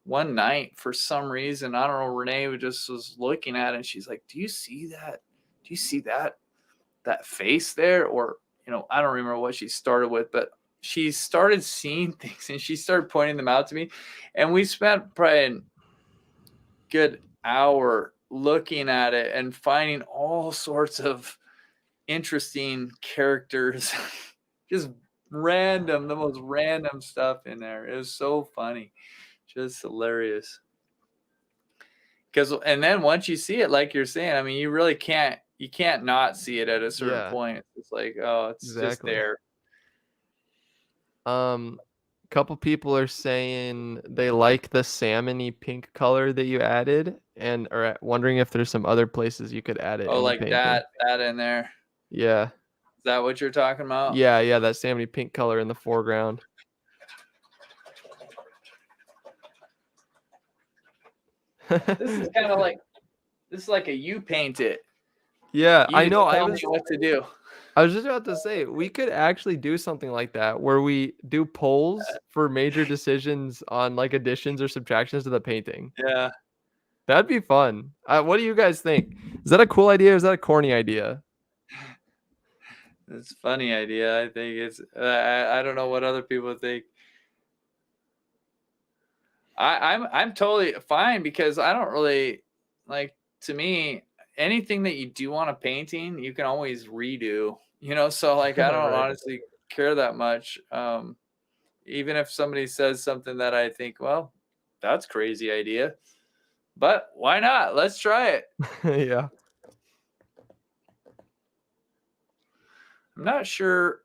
A: one night, for some reason, I don't know, Renee was looking at it, and she's like, "Do you see that? Do you see that face there?" Or I don't remember what she started with, but she started seeing things, and she started pointing them out to me, and we spent probably a good hour looking at it and finding all sorts of interesting characters, just the most random stuff in there. It was so funny, just hilarious. And then once you see it, like you're saying, I mean, you really can't not see it at a certain point. It's like, oh, it's just there.
B: couple people are saying they like the salmony pink color that you added and are wondering if there's some other places you could add it
A: Oh,
B: in the
A: like
B: painting.
A: that in there.
B: Yeah.
A: Is that what you're talking about?
B: Yeah, that salmony pink color in the foreground.
A: This is kind of like a you paint it.
B: Yeah,
A: You
B: I know.
A: tell me what to do.
B: I was just about to say we could actually do something like that where we do polls for major decisions on like additions or subtractions to the painting.
A: Yeah,
B: That'd be fun. What do you guys think? Is that a cool idea or is that a corny idea?
A: it's a funny idea. I think it's. I don't know what other people think. I'm totally fine because I don't really like. To me, anything that you do on a painting, you can always redo. So like I don't
B: Right.
A: honestly care that much. Even if somebody says something that I think, well, that's crazy idea, but why not? Let's try it.
B: Yeah.
A: I'm not sure.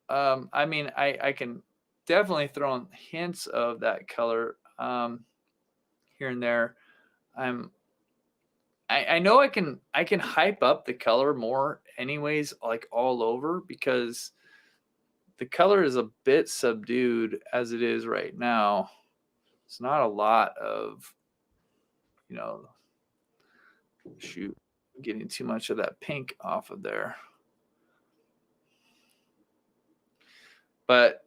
A: I mean, I can definitely throw in hints of that color here and there. I know I can hype up the color more anyways, like all over, because the color is a bit subdued as it is right now. It's not a lot of, shoot, getting too much of that pink off of there. But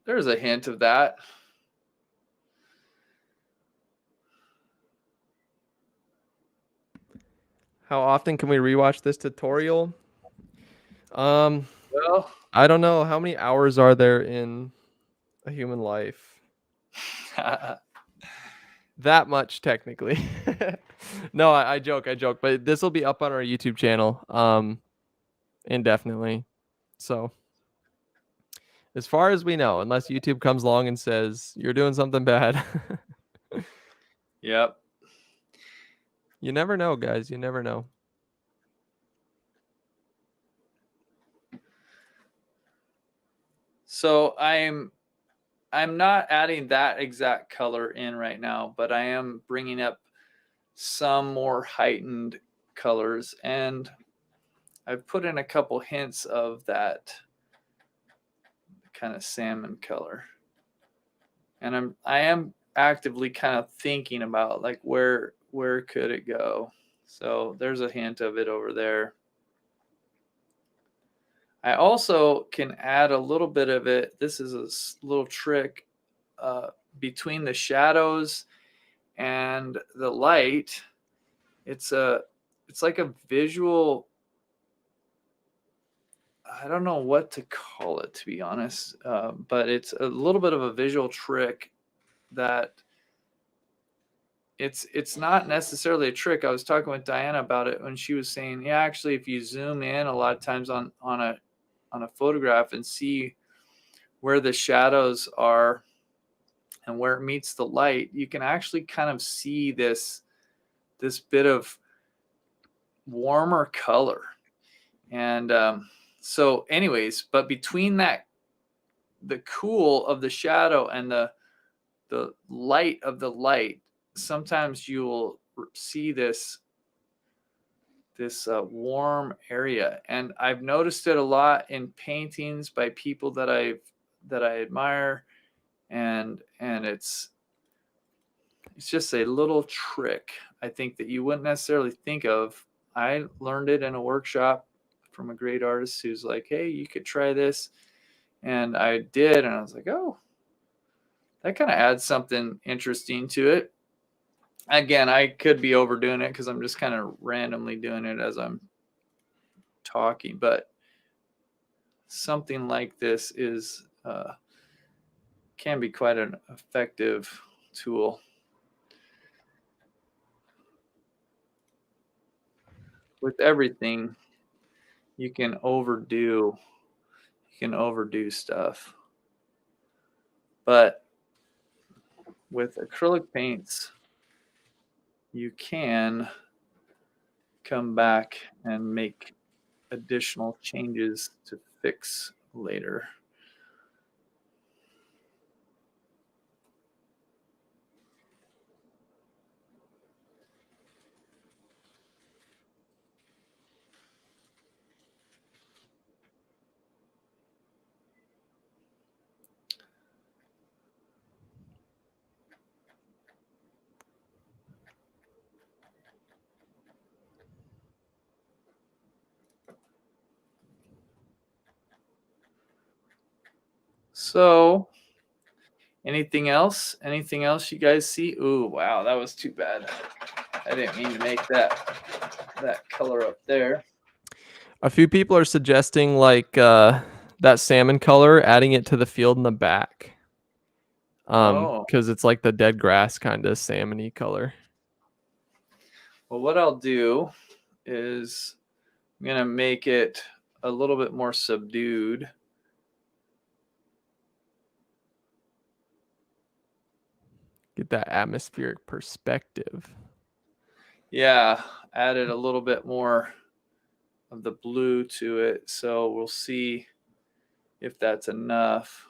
A: there's a hint of that.
B: How often can we rewatch this tutorial?
A: Well,
B: I don't know. How many hours are there in a human life? That much, technically. No, I joke, but this will be up on our YouTube channel, indefinitely. So, as far as we know, unless YouTube comes along and says you're doing something bad,
A: yep.
B: you never know, guys. You never know.
A: So I'm not adding that exact color in right now, but I am bringing up some more heightened colors, and I've put in a couple hints of that kind of salmon color. And I am actively kind of thinking about like where could it go. So there's a hint of it over there. I also can add a little bit of it. This is a little trick between the shadows and the light. It's like a visual. I don't know what to call it, to be honest, but it's a little bit of a visual trick that it's not necessarily a trick. I was talking with Diana about it when she was saying, yeah, actually, if you zoom in a lot of times on a photograph and see where the shadows are and where it meets the light, you can actually kind of see this bit of warmer color. And so anyways, but between the cool of the shadow and the light of the light, sometimes you will see this warm area. And I've noticed it a lot in paintings by people that I admire, and it's just a little trick, I think, that you wouldn't necessarily think of. I learned it in a workshop from a great artist who's like, hey, you could try this. And I did, and I was like, oh, that kind of adds something interesting to it. Again, I could be overdoing it because I'm just kind of randomly doing it as I'm talking, but something like this is can be quite an effective tool. With everything, you can overdo stuff, but with acrylic paints, you can come back and make additional changes to fix later. So, anything else? Anything else you guys see? Ooh, wow, that was too bad. I didn't mean to make that color up there.
B: A few people are suggesting like that salmon color, adding it to the field in the back.
A: Oh.
B: Because it's like the dead grass kind of salmony color.
A: Well, what I'll do is I'm gonna make it a little bit more subdued.
B: Get that atmospheric perspective.
A: Yeah, added a little bit more of the blue to it. So we'll see if that's enough.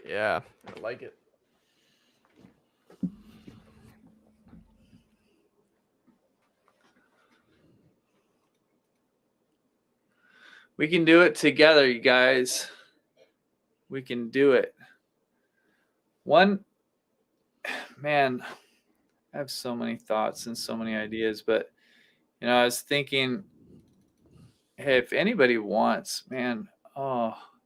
B: Yeah, I like it.
A: We can do it together, you guys. We can do it. One, man, I have so many thoughts and so many ideas, but I was thinking, hey, if anybody wants, man,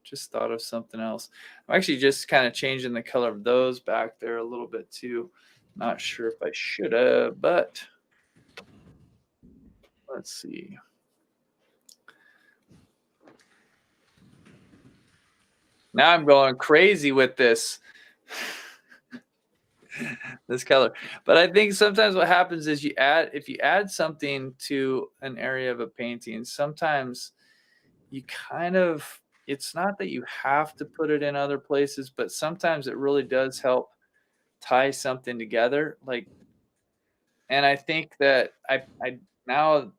A: just thought of something else. I'm actually just kind of changing the color of those back there a little bit too. Not sure if I should have, but let's see. Now I'm going crazy with this color. But I think sometimes what happens is if you add something to an area of a painting, sometimes you it's not that you have to put it in other places, but sometimes it really does help tie something together. And I think that I now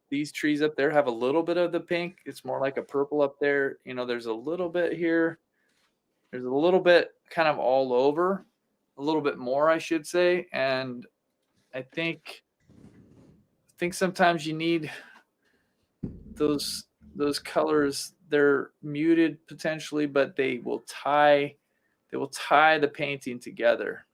A: these trees up there have a little bit of the pink. It's more like a purple up there. There's a little bit here. There's a little bit kind of all over, a little bit more, I should say. And I think sometimes you need those colors. They're muted potentially, but they will tie the painting together.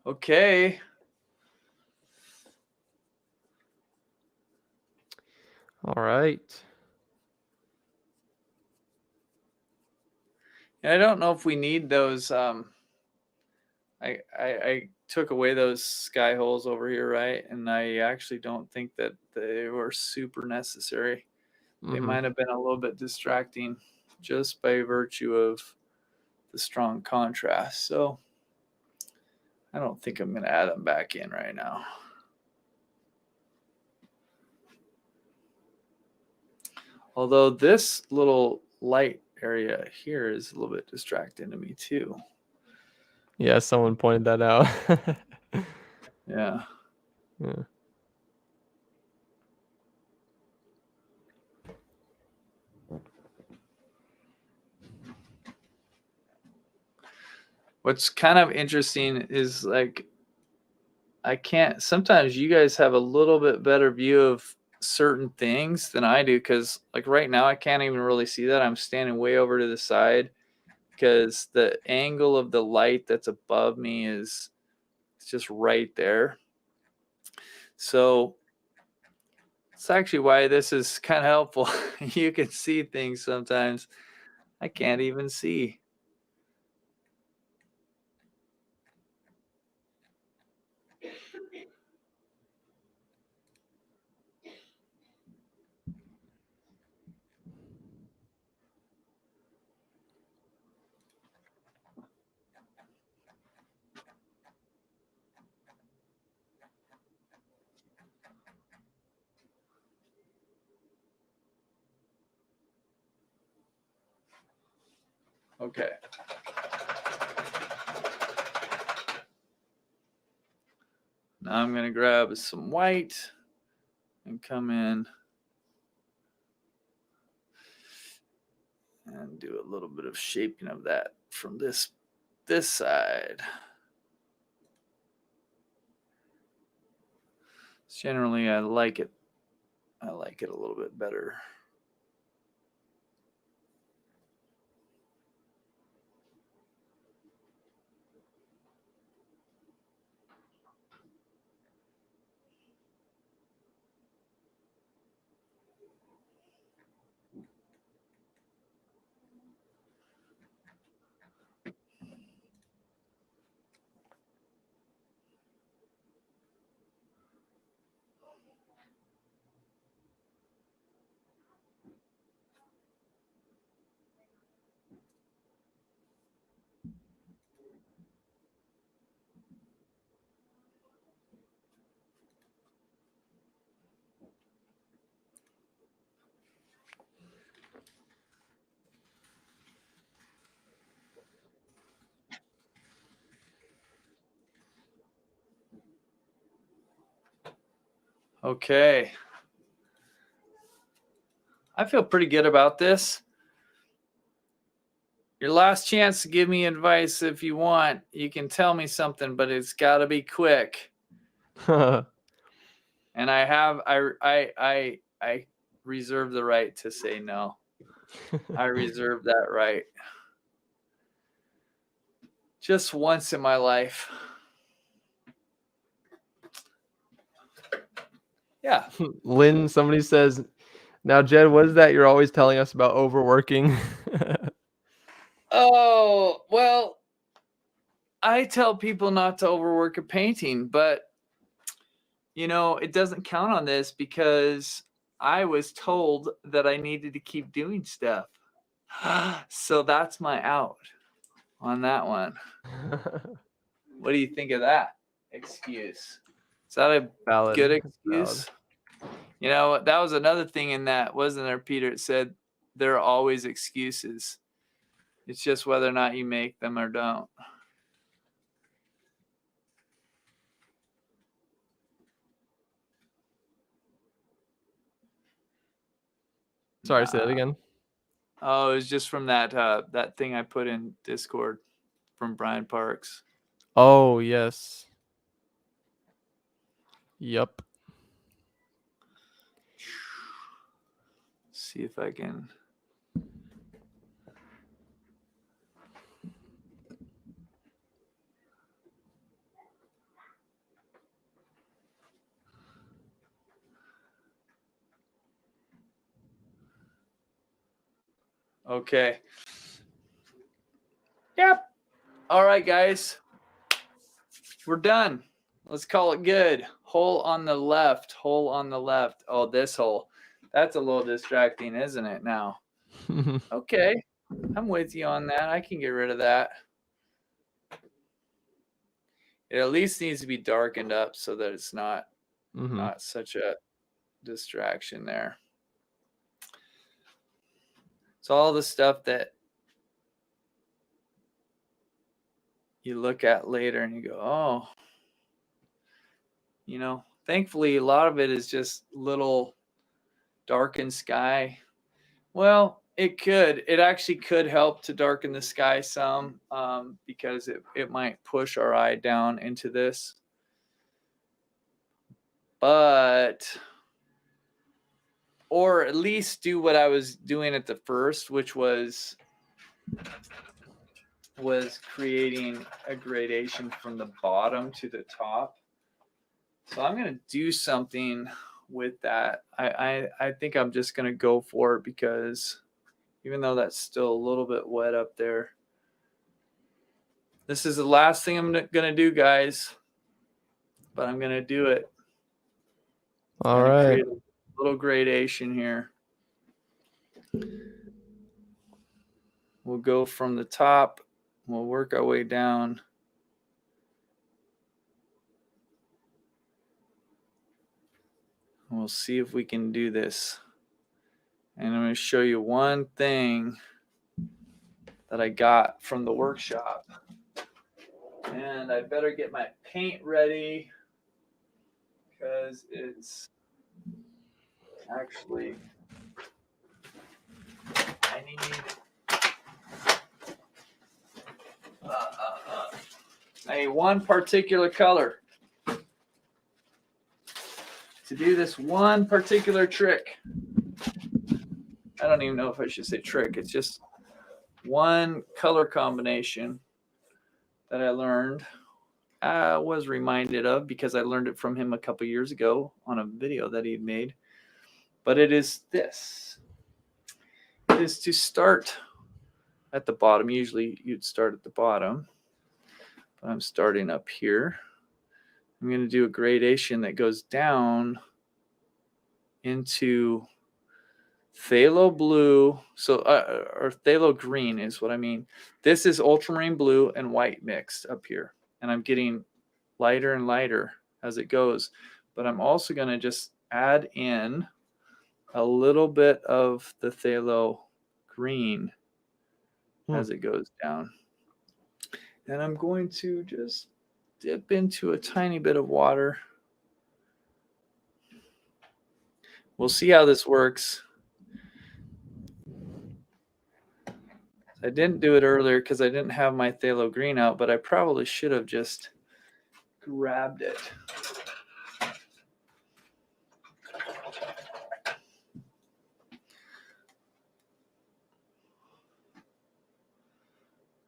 A: Okay.
B: All right.
A: I don't know if we need those. I took away those sky holes over here, right? And I actually don't think that they were super necessary. They might have been a little bit distracting just by virtue of the strong contrast. So I don't think I'm going to add them back in right now. Although this little light area here is a little bit distracting to me too.
B: Yeah, someone pointed that out.
A: Yeah.
B: Yeah.
A: What's kind of interesting is sometimes you guys have a little bit better view of certain things than I do, because right now I can't even really see that. I'm standing way over to the side because the angle of the light that's above me is just right there. So it's actually why this is kind of helpful. You can see things sometimes I can't even see. Okay. Now I'm going to grab some white and come in and do a little bit of shaping of that from this side. Generally, I like it. I like it a little bit better. Okay. I feel pretty good about this. Your last chance to give me advice if you want. You can tell me something, but it's got to be quick. And I reserve the right to say no. I reserve that right. Just once in my life. Yeah.
B: Lynn, somebody says, now, Jed, what is that you're always telling us about overworking?
A: Oh, well, I tell people not to overwork a painting, but it doesn't count on this because I was told that I needed to keep doing stuff. So that's my out on that one. What do you think of that excuse? Is that a
B: Valid.
A: good
B: Valid.
A: excuse? That was another thing in that, wasn't there, Peter? It said there are always excuses. It's just whether or not you make them or don't.
B: Sorry, say that again.
A: Oh, it was just from that thing I put in Discord from Brian Parks.
B: Oh, yes. Yep.
A: See if I can. Okay. Yep. All right, guys. We're done. Let's call it good. Hole on the left. Hole on the left. Oh, this hole. That's a little distracting, isn't it now? Okay. I'm with you on that. I can get rid of that. It at least needs to be darkened up so that it's not such a distraction there. So all the stuff that you look at later and you go, oh, thankfully a lot of it is just little darkened sky. Well, it actually could help to darken the sky some because it might push our eye down into this. Or at least do what I was doing at the first, which was creating a gradation from the bottom to the top. So I'm going to do something with that. I think I'm just going to go for it because even though that's still a little bit wet up there, this is the last thing I'm going to do, guys, but I'm going to do it.
B: All right.
A: Create a little gradation here. We'll go from the top. We'll work our way down. We'll see if we can do this. And I'm going to show you one thing that I got from the workshop. And I better get my paint ready because it's actually, I need a one particular color to do this one particular trick. I don't even know if I should say trick. It's just one color combination that I learned. I was reminded of because I learned it from him a couple years ago on a video that he made. But it is this. It is to start at the bottom. Usually you'd start at the bottom. But I'm starting up here. I'm going to do a gradation that goes down into phthalo blue. So, or phthalo green is what I mean. This is ultramarine blue and white mixed up here. And I'm getting lighter and lighter as it goes. But I'm also going to just add in a little bit of the phthalo green as it goes down. And I'm going to just dip into a tiny bit of water. We'll see how this works. I didn't do it earlier because I didn't have my phthalo green out, but I probably should have just grabbed it.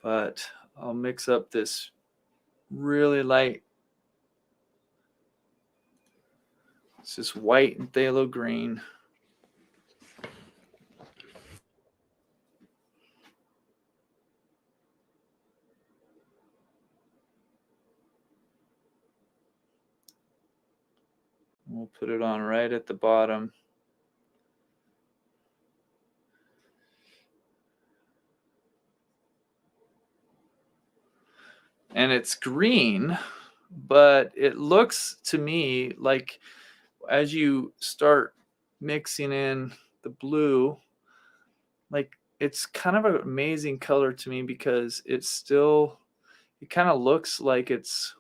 A: But I'll mix up this really light. It's just white and phthalo green. We'll put it on right at the bottom. And it's green, but it looks to me like as you start mixing in the blue, like it's kind of an amazing color to me because it's still, it kind of looks like it's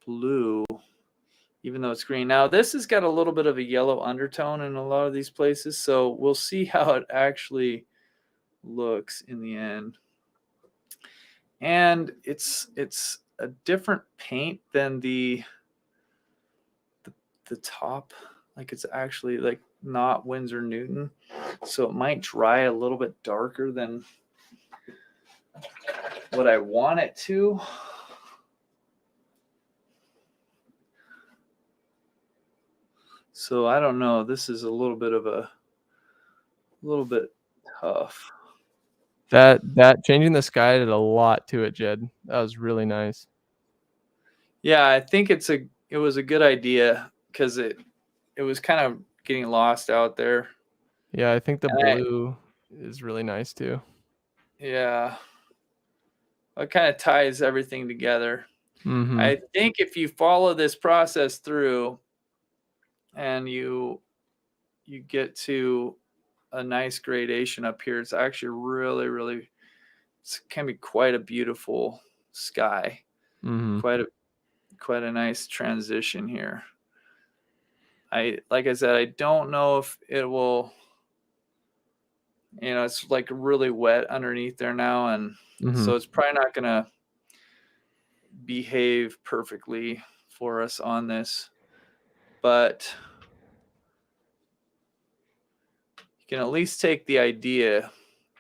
A: blue, even though it's green. Now, this has got a little bit of a yellow undertone in a lot of these places, so we'll see how it actually looks in the end. And it's a different paint than the top. Like it's actually like not Winsor Newton, so it might dry a little bit darker than what I want it to. So I don't know. This is a little bit tough.
B: That changing the sky did a lot to it, Jed. That was really nice.
A: Yeah, I think it was a good idea because it was kind of getting lost out there.
B: Yeah, I think the blue is really nice too.
A: Yeah. It kind of ties everything together.
B: Mm-hmm.
A: I think if you follow this process through and you get to a nice gradation up here, it's actually really, it can be quite a beautiful sky.
B: Mm-hmm.
A: Quite a nice transition here. Like I said, I don't know if it will, it's like really wet underneath there now, and so it's probably not gonna behave perfectly for us on this, but you can at least take the idea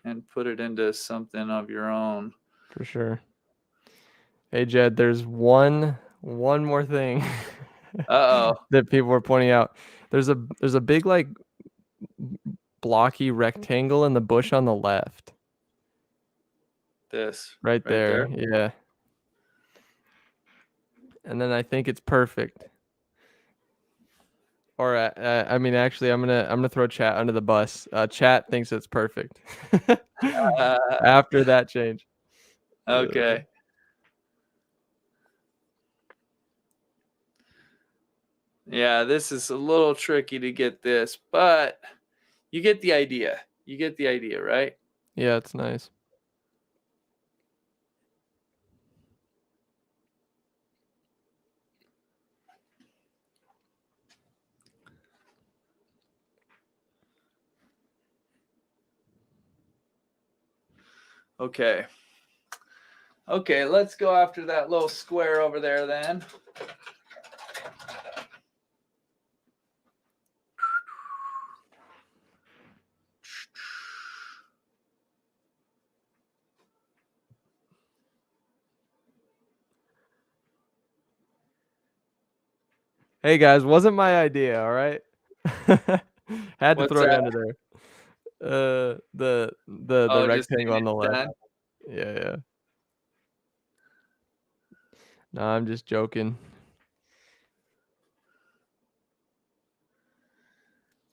A: and put it into something of your own.
B: For sure. Hey Jed, there's one more thing that people were pointing out. There's a big like blocky rectangle in the bush on the left.
A: This
B: right there. Yeah. And then I think it's perfect. Or I mean, actually, I'm gonna throw chat under the bus. Chat thinks it's perfect after that change.
A: Okay. Yeah, this is a little tricky to get this, but you get the idea. You get the idea, right?
B: Yeah, it's nice.
A: Okay. Okay, let's go after that little square over there then.
B: Hey guys, wasn't my idea, all right? Had to
A: What's
B: throw you
A: that?
B: under there. The
A: Oh, just
B: rectangle on the left.
A: done.
B: Yeah, yeah. No, I'm just joking.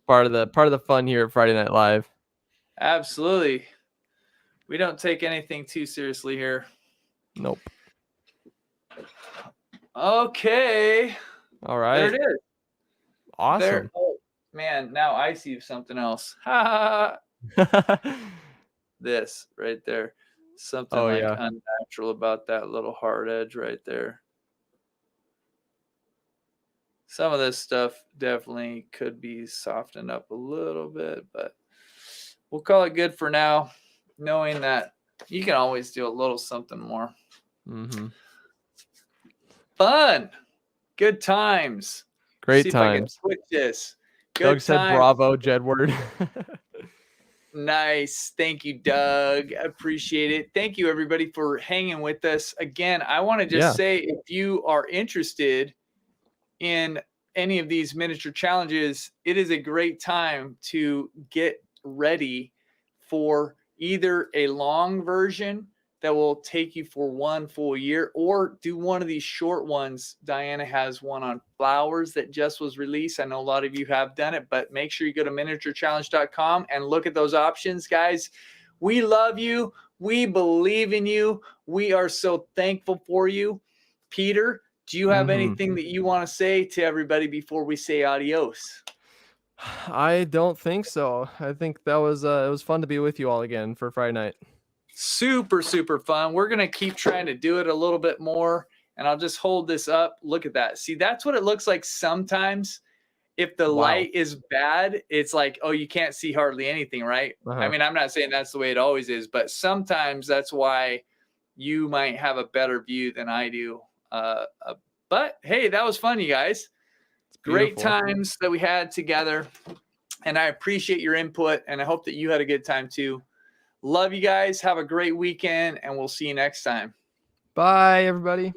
B: Part of the fun here at Friday Night Live.
A: Absolutely. We don't take anything too seriously here.
B: Nope.
A: Okay.
B: All
A: There
B: right.
A: it is.
B: Awesome.
A: There. Oh, man, now I see something else. Ha ha. This right there. Something
B: Oh,
A: like
B: yeah.
A: unnatural about that little hard edge right there. Some of this stuff definitely could be softened up a little bit, but we'll call it good for now, knowing that you can always do a little something more.
B: Mm-hmm.
A: Fun. Good times.
B: Great
A: See if I can
B: times.
A: switch this. Good
B: Doug said,
A: times.
B: "Bravo, Jedward."
A: Nice. Thank you, Doug. I appreciate it. Thank you, everybody, for hanging with us. Again, I want to just say if you are interested in any of these miniature challenges, it is a great time to get ready for either a long version that will take you for one full year or do one of these short ones. Diana has one on flowers that just was released. I know a lot of you have done it, but make sure you go to miniaturechallenge.com and look at those options, guys. We love you. We believe in you. We are so thankful for you. Peter, do you have anything that you want to say to everybody before we say adios?
B: I don't think so. I think that was it was fun to be with you all again for Friday night.
A: Super, super fun. We're going to keep trying to do it a little bit more. And I'll just hold this up. Look at that. See, that's what it looks like sometimes. If the light is bad, it's like, oh, you can't see hardly anything, right? I mean, I'm not saying that's the way it always is, but sometimes that's why you might have a better view than I do. But hey, that was fun, you guys. Great times that we had together. And I appreciate your input. And I hope that you had a good time too. Love you guys. Have a great weekend. And we'll see you next time.
B: Bye, everybody.